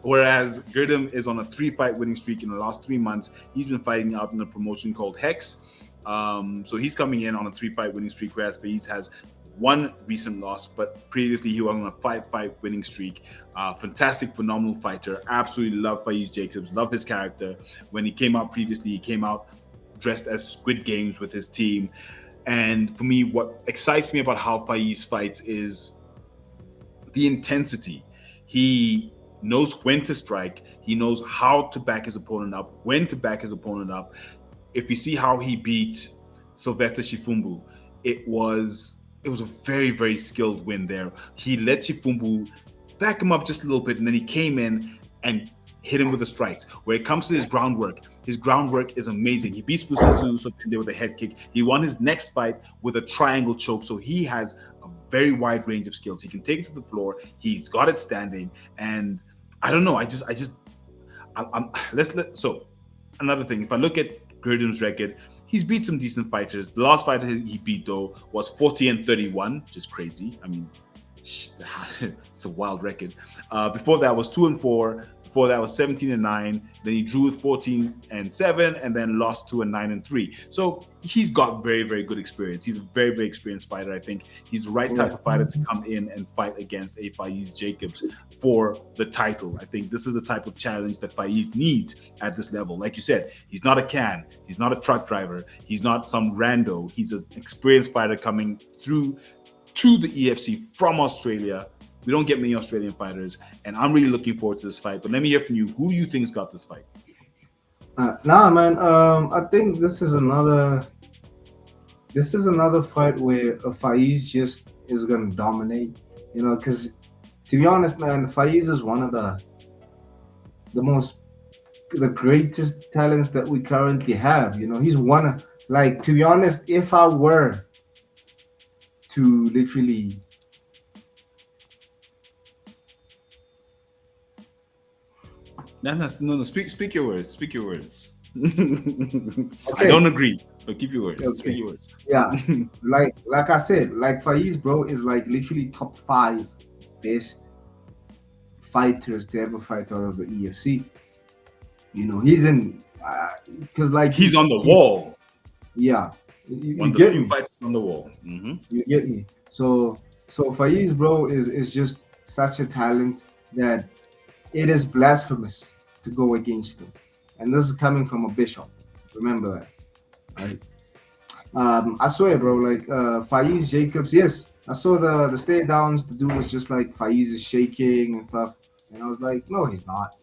B: Whereas Girdham is on a 3-fight winning streak in the last 3 months. He's been fighting out in a promotion called Hex. So he's coming in on a 3-fight winning streak, whereas Faeez has 1 recent loss, but previously he was on a 5-fight winning streak. Fantastic, phenomenal fighter. Absolutely love Faeez Jacobs. Love his character. When he came out previously, he came out dressed as Squid Games with his team. And for me, what excites me about how Faeez fights is the intensity. He knows when to strike. He knows how to back his opponent up, when to back his opponent up. If you see how he beat Sylvester Shifumbu, it was a very, very skilled win there. He let Shifumbu back him up just a little bit, and then he came in and hit him with the strikes. Where it comes to his groundwork is amazing. He beats Busisu Sotende with a head kick. He won his next fight with a triangle choke, so he has a very wide range of skills. He can take it to the floor. He's got it standing, and I don't know. So another thing, if I look at Girdham's record, he's beat some decent fighters. The last fighter he beat, though, was 40-31, which is crazy. I mean, it's a wild record. Before that was 2-4. Before that was 17-9. Then he drew with 14-7, and then lost 2-9-3. So he's got very, very good experience. He's a very, very experienced fighter. I think he's the right type of fighter to come in and fight against a Faeez Jacobs for the title. I think this is the type of challenge that Faeez needs at this level. Like you said, he's not a can. He's not a truck driver. He's not some rando. He's an experienced fighter coming through to the EFC from Australia. We don't get many Australian fighters, and I'm really looking forward to this fight. But let me hear from you. Who do you think's got this fight?
A: Nah, man. I think this is another fight where Faeez just is gonna dominate. You know, because to be honest, man, Faeez is one of the greatest talents that we currently have. You know, he's one of, like, to be honest, if I were to literally
B: No. Speak your words. Speak your words.
A: Okay.
B: I don't agree, but keep your words.
A: Okay.
B: Speak your words.
A: Yeah, like I said, like Faeez, bro, is like literally top 5 best fighters to ever fight out of the EFC. You know, he's in because like
B: he's on the wall.
A: Yeah,
B: One of the few fighters on the wall. Mm-hmm.
A: You get me? So Faeez, bro, is just such a talent that it is blasphemous to go against him. And this is coming from a bishop. Remember that, right? I swear, bro, like Faeez Jacobs, yes, I saw the stare downs. The dude was just like, Faeez is shaking and stuff. And I was like, no, he's not.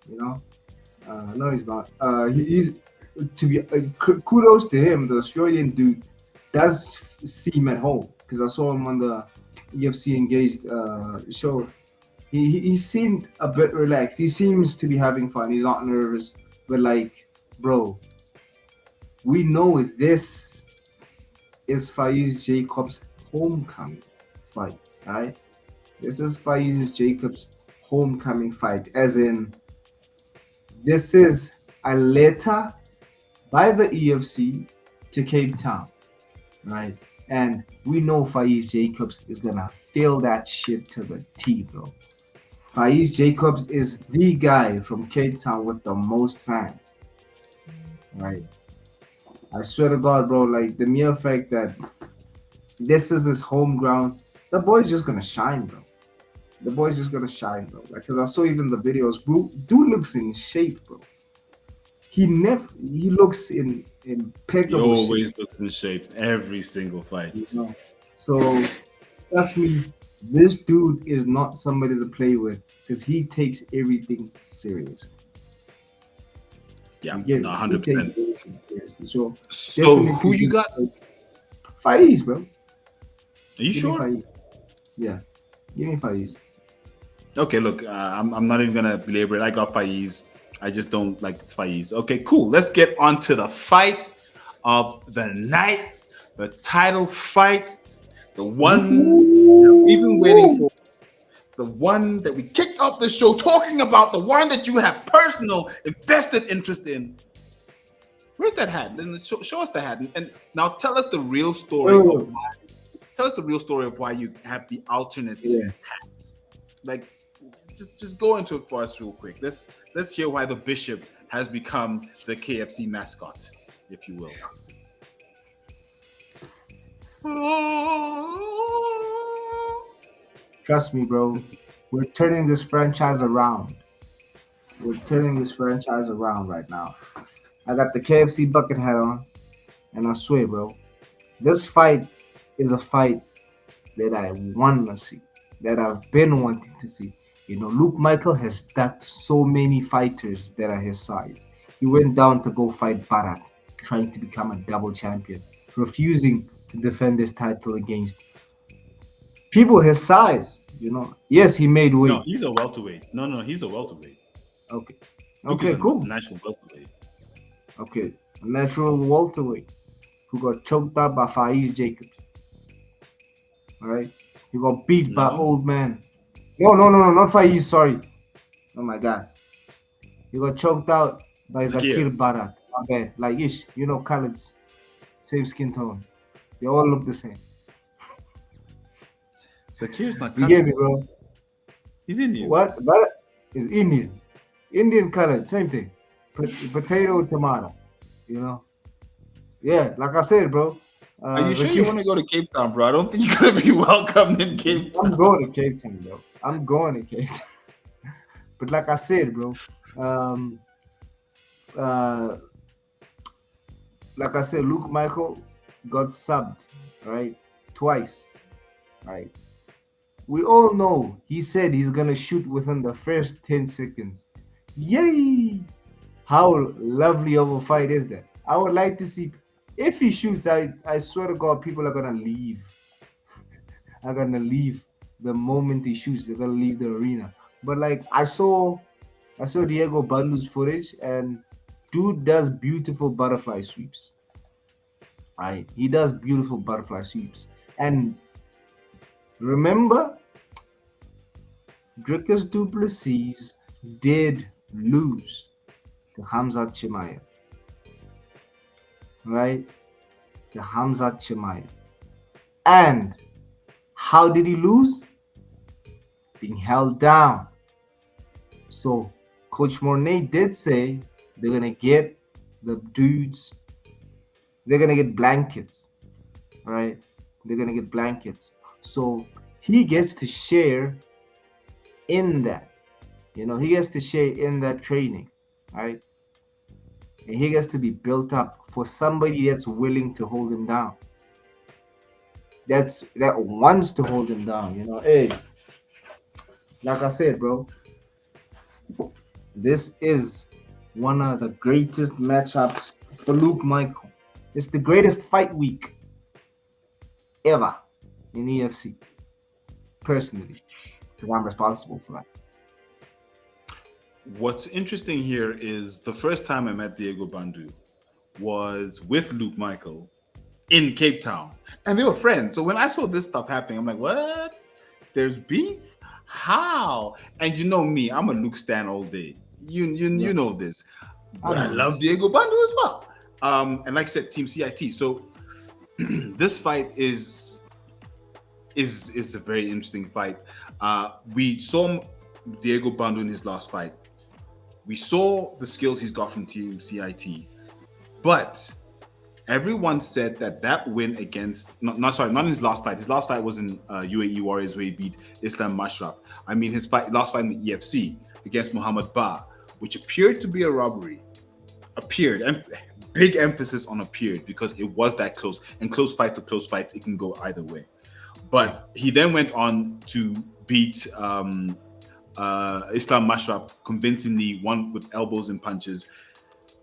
A: You know? No, he's not. He's, to be kudos to him, the Australian dude does seem at home, because I saw him on the EFC Engaged show. He seemed a bit relaxed. He seems to be having fun. He's not nervous. But like, bro, we know this is Faeez Jacobs' homecoming fight, right? This is Faeez Jacobs' homecoming fight, as in, this is Aleta by the EFC to Cape Town, right? And we know Faeez Jacobs is gonna fill that shit to the T, bro. Faeez Jacobs is the guy from Cape Town with the most fans, right? I swear to God, bro, like the mere fact that this is his home ground, the boy's just gonna shine, bro. The boy's just gonna shine, bro. Like, cause I saw even the videos, bro. Dude looks in shape, bro. He looks in
B: He
A: impeccable shape.
B: always looks in shape every single fight.
A: You know? So trust me, this dude is not somebody to play with because he takes everything serious.
B: Yeah,
A: You get
B: no,
A: me?
B: 100%.
A: He takes everything seriously. So
B: So who you got?
A: Faeez, bro.
B: Are you
A: Give me
B: sure?
A: Faeez. Yeah, give me Faeez.
B: Okay, look, I'm not even gonna belabor it. I got Faeez. I just don't like Faeez. Okay, cool. Let's get on to the fight of the night, the title fight, the one we've been waiting for, the one that we kicked off the show talking about, the one that you have personal invested interest in. Where's that hat? Show us the hat, and now tell us the real story of why. Tell us the real story of why you have the alternate hats. Like, just go into it for us real quick. Let's hear why the Bishop has become the KFC mascot, if you will.
A: Trust me, bro. We're turning this franchise around. We're turning this franchise around right now. I got the KFC bucket hat on, and I swear, bro, this fight is a fight that I want to see, that I've been wanting to see. You know, Luke Michael has ducked so many fighters that are his size. He went down to go fight Barat, trying to become a double champion, refusing to defend his title against people his size. You know, yes, he made weight.
B: No, he's a welterweight. No, he's a welterweight.
A: Okay,
B: Luke
A: okay,
B: is a
A: cool.
B: natural welterweight.
A: Okay, a natural welterweight who got choked out by Faeez Jacobs. All right, he got beat by old man. No, not Faeez. Sorry. Oh my God, he got choked out by Zakir Barat. My bad. Like ish, you know, colors, same skin tone. They all look the same.
B: Zakir's not.
A: You get me, bro?
B: He's Indian.
A: What? Barat is Indian. Indian color, same thing. Potato, tomato. You know. Yeah, like I said, bro.
B: Are you sure you want to go to Cape Town, bro? I don't think you're gonna be welcome in Cape Town.
A: I'm going to Cape Town, bro. I'm going to Cape Town. But like I said, bro, like I said, Luke Michael got subbed, right? Twice, right? We all know he said he's gonna shoot within the first 10 seconds. Yay! How lovely of a fight is that? I would like to see. If he shoots, I swear to God, people are gonna leave. Are gonna leave the moment he shoots. They're gonna leave the arena. But like I saw Diego Bandu's footage, and dude does beautiful butterfly sweeps. Right, he does beautiful butterfly sweeps. And remember, Dricus du Plessis did lose to Hamzat Chimaev. Right? To Hamzat Chimaev. And how did he lose? Being held down. So Coach Mornay did say they're gonna get the dudes, they're gonna get blankets. Right? They're gonna get blankets. So he gets to share in that. You know, he gets to share in that training. Right? And he gets to be built up for somebody that's willing to hold him down. That wants to hold him down, you know. Hey, like I said, bro, this is one of the greatest matchups for Luke Michael. It's the greatest fight week ever in EFC, personally, because I'm responsible for that.
B: What's interesting here is the first time I met Diego Bandu was with Luke Michael in Cape Town, and they were friends. So when I saw this stuff happening, I'm like, what? There's beef? How? And you know me, I'm a Luke stan all day. You know this. but I love Diego Bandu as well. And like I said, Team CIT. So this fight is a very interesting fight. We saw Diego Bandu in his last fight. We saw the skills he's got from Team CIT, but everyone said that win against not in his last fight. His last fight was in UAE Warriors where he beat Islam Mashraf. I mean his last fight in the EFC against Muhammad Ba, which appeared to be a robbery. And big emphasis on appeared because it was that close. And close fights are close fights. It can go either way. But he then went on to beat Islam Mashraf convincingly, won with elbows and punches.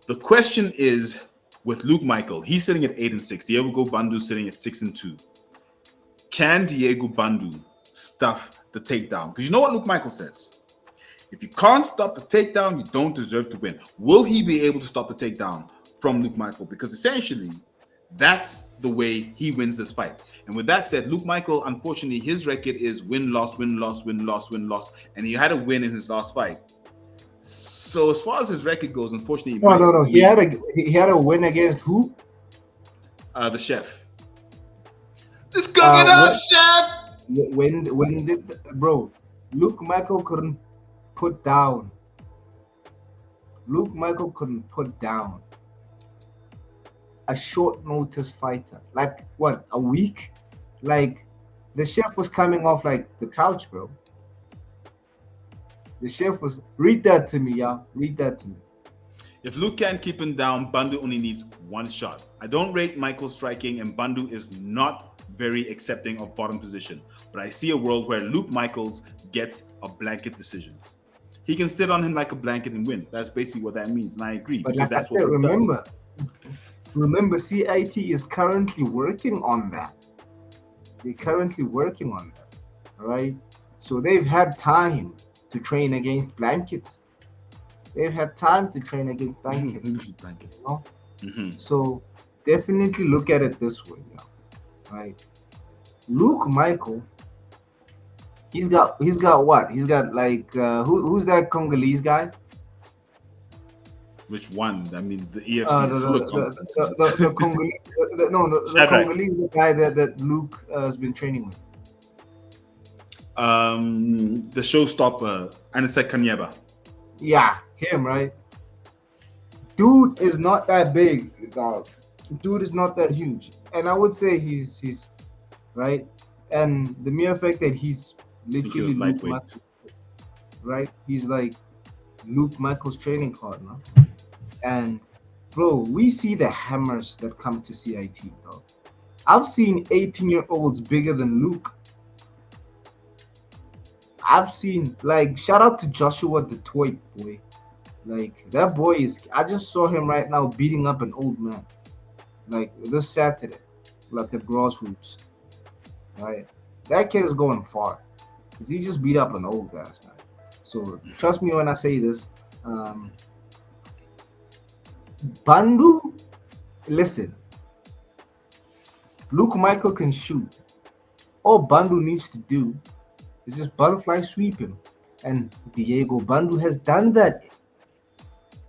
B: The question is with Luke Michael, he's sitting at 8-6. Diego Bandu sitting at 6-2. Can Diego Bandu stuff the takedown? Because you know what Luke Michael says? If you can't stop the takedown, you don't deserve to win. Will he be able to stop the takedown from Luke Michael? Because essentially, that's the way he wins this fight. And with that said, Luke Michael, unfortunately, his record is win-loss, win-loss, win-loss, win-loss. And he had a win in his last fight. So as far as his record goes, unfortunately,
A: no. He had a win against who?
B: The chef. Let's cook it up, chef.
A: When did bro? Luke Michael couldn't put down. Luke Michael couldn't put down a short notice fighter. Like what? A week? Like the chef was coming off like the couch, bro. The chef was. Read that to me, y'all. Read that to me.
B: If Luke can't keep him down, Bandu only needs one shot. I don't rate Michael's striking, and Bandu is not very accepting of bottom position. But I see a world where Luke Michaels gets a blanket decision. He can sit on him like a blanket and win. That's basically what that means, and I agree.
A: But
B: because
A: like
B: that's
A: I said,
B: what
A: remember, CIT is currently working on that. They're currently working on that. All right. So they've had time to train against blankets. They've had time to train against blankets. You know? So definitely look at it this way, right? Luke Michael, he's got what? He's got like who's that Congolese guy?
B: Which one? I mean, the EFC is full of confidence.
A: The Congolese, the Congolese, the guy that Luke has been training with.
B: The showstopper, Anisek Kanyeba.
A: Yeah, him, right? Dude is not that big, dog. Dude is not that huge, and I would say he's right. And the mere fact that he's literally Luke Michael, right? He's like Luke Michael's training partner. And bro, we see the hammers that come to CIT, dog. I've seen 18-year-olds bigger than Luke. I've seen, like, shout out to Joshua the Toy boy. Like, that boy is, I just saw him right now beating up an old man. Like, this Saturday, like at Grassroots. Right? That kid is going far. Because he just beat up an old ass, man. So, trust me when I say this. Bandu, listen. Luke Michael can shoot. All Bandu needs to do is just butterfly sweep him. And Diego Bandu has done that.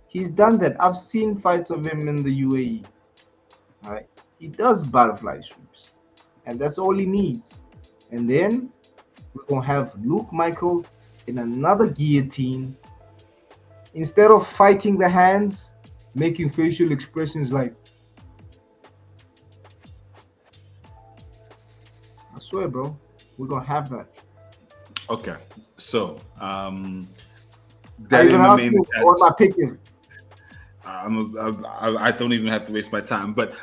A: He's done that. I've seen fights of him in the UAE. All right. He does butterfly sweeps. And that's all he needs. And then we're going to have Luke Michael in another guillotine. Instead of fighting the hands, making facial expressions like, I swear, bro, we're going to have that.
B: Okay, so
A: are you gonna ask me what my pick is?
B: I don't even have to waste my time, but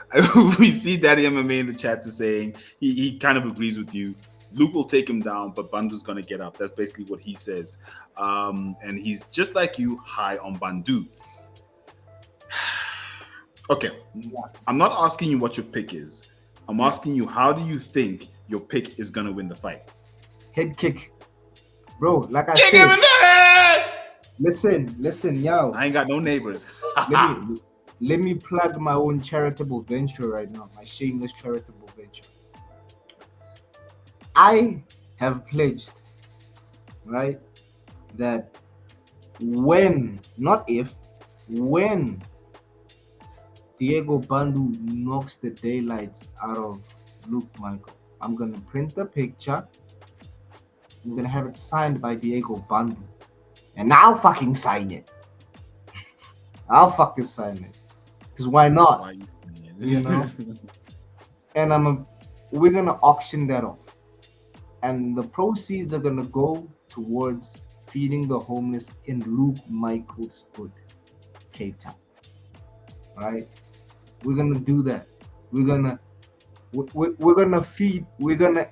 B: we see Daddy MMA in the chat is saying he kind of agrees with you. Luke will take him down, but Bandu's gonna get up. That's basically what he says, and he's just like you, high on Bandu. Okay, I'm not asking you what your pick is. I'm asking you, how do you think your pick is gonna win the fight?
A: Head kick. Bro, like I said, listen, yo.
B: I ain't got no neighbors.
A: let me plug my own charitable venture right now, my shameless charitable venture. I have pledged, right, that when, not if, when Diego Bandu knocks the daylights out of Luke Michael, I'm gonna print the picture. I'm gonna have it signed by Diego Bandu, and I'll fucking sign it. I'll fucking sign it, cause why not?
B: Why you saying it?
A: You know? And we're gonna auction that off, and the proceeds are gonna go towards feeding the homeless in Luke Michael's hood, Cape Town. Right? We're gonna do that. We're gonna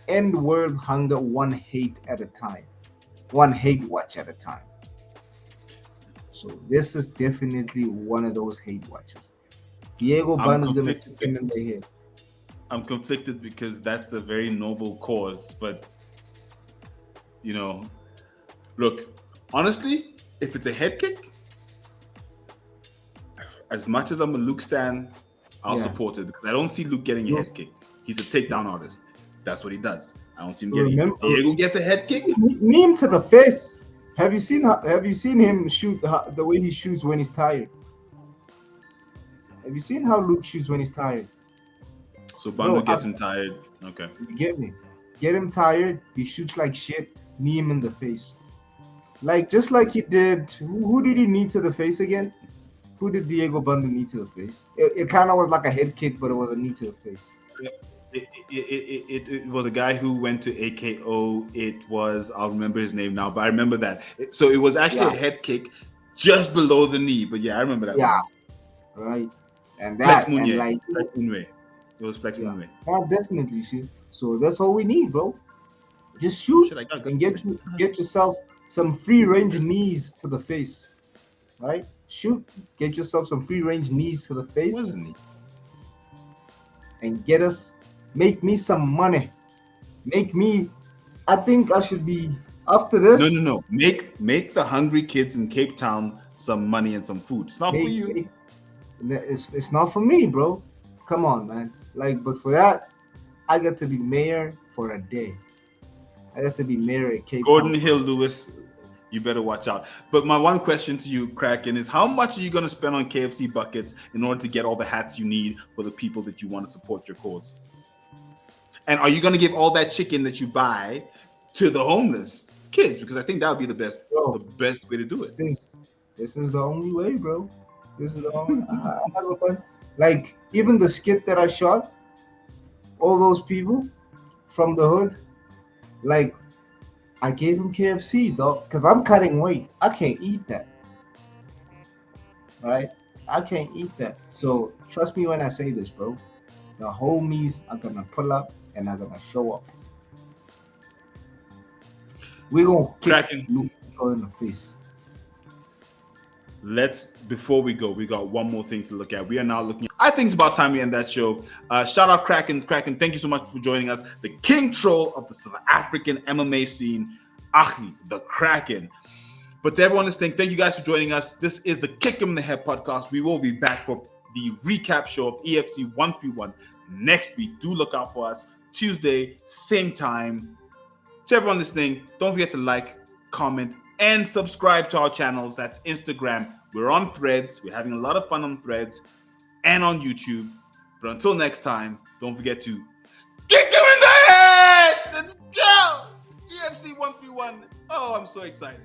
A: end world hunger one hate at a time, one hate watch at a time. So this is definitely one of those hate watches. Diego Bandu is gonna kick him in the head.
B: I'm conflicted because that's a very noble cause, but look, honestly, if it's a head kick, as much as I'm a Luke stan, I'll support it because I don't see Luke getting a head kick. He's a takedown artist. That's what he does. I don't see him getting it. Diego gets a head kick.
A: Knee him to the face. Have you seen him shoot the way he shoots when he's tired? Have you seen how Luke shoots when he's tired?
B: So Bandu gets him tired. Okay.
A: You get me? Get him tired. He shoots like shit. Knee him in the face. Just like he did. Who did he knee to the face again? Who did Diego Bandu knee to the face? It kind of was like a head kick, but it was a knee to the face.
B: It was a guy who went to AKO. It was, I'll remember his name now, but I remember that. So it was actually a head kick just below the knee. But yeah, I remember that.
A: Yeah. One. Right. And that.
B: Flex Munye.
A: And
B: Flex Munye. It was Flex Munye.
A: Yeah, definitely. See. So that's all we need, bro. Just shoot and get yourself some free range knees to the face. Right? Shoot. Get yourself some free range knees to the face. And make me some money. I think I should be after this.
B: No. Make the hungry kids in Cape Town some money and some food. It's not for you.
A: It's not for me, bro. Come on, man. But for that, I got to be mayor for a day. I got to be mayor at Cape
B: Gordon
A: Town.
B: Hill Lewis, you better watch out. But my one question to you, Kraken, is how much are you going to spend on KFC buckets in order to get all the hats you need for the people that you want to support your cause? And are you going to give all that chicken that you buy to the homeless kids? Because I think that would be the best way to do it.
A: This is the only way, bro. This is the only I'm having fun. Even the skit that I shot, all those people from the hood, I gave them KFC, dog, because I'm cutting weight. I can't eat that. Right? I can't eat that. So trust me when I say this, bro. The homies are gonna pull up and are gonna show up. We're gonna kick Luke in the face.
B: Before we go, we got one more thing to look at. We are now looking. I think it's about time we end that show. Shout out Kraken. Kraken, thank you so much for joining us. The king troll of the South African MMA scene, Achi, the Kraken. But to everyone listening, thank you guys for joining us. This is the Kick 'em in the Head podcast. We will be back for the recap show of EFC 131 next week. Do look out for us. Tuesday, same time. To everyone listening, don't forget to like, comment, and subscribe to our channels. That's Instagram. We're on Threads. We're having a lot of fun on Threads and on YouTube. But until next time, don't forget to kick him in the head. Let's go. EFC 131. Oh, I'm so excited.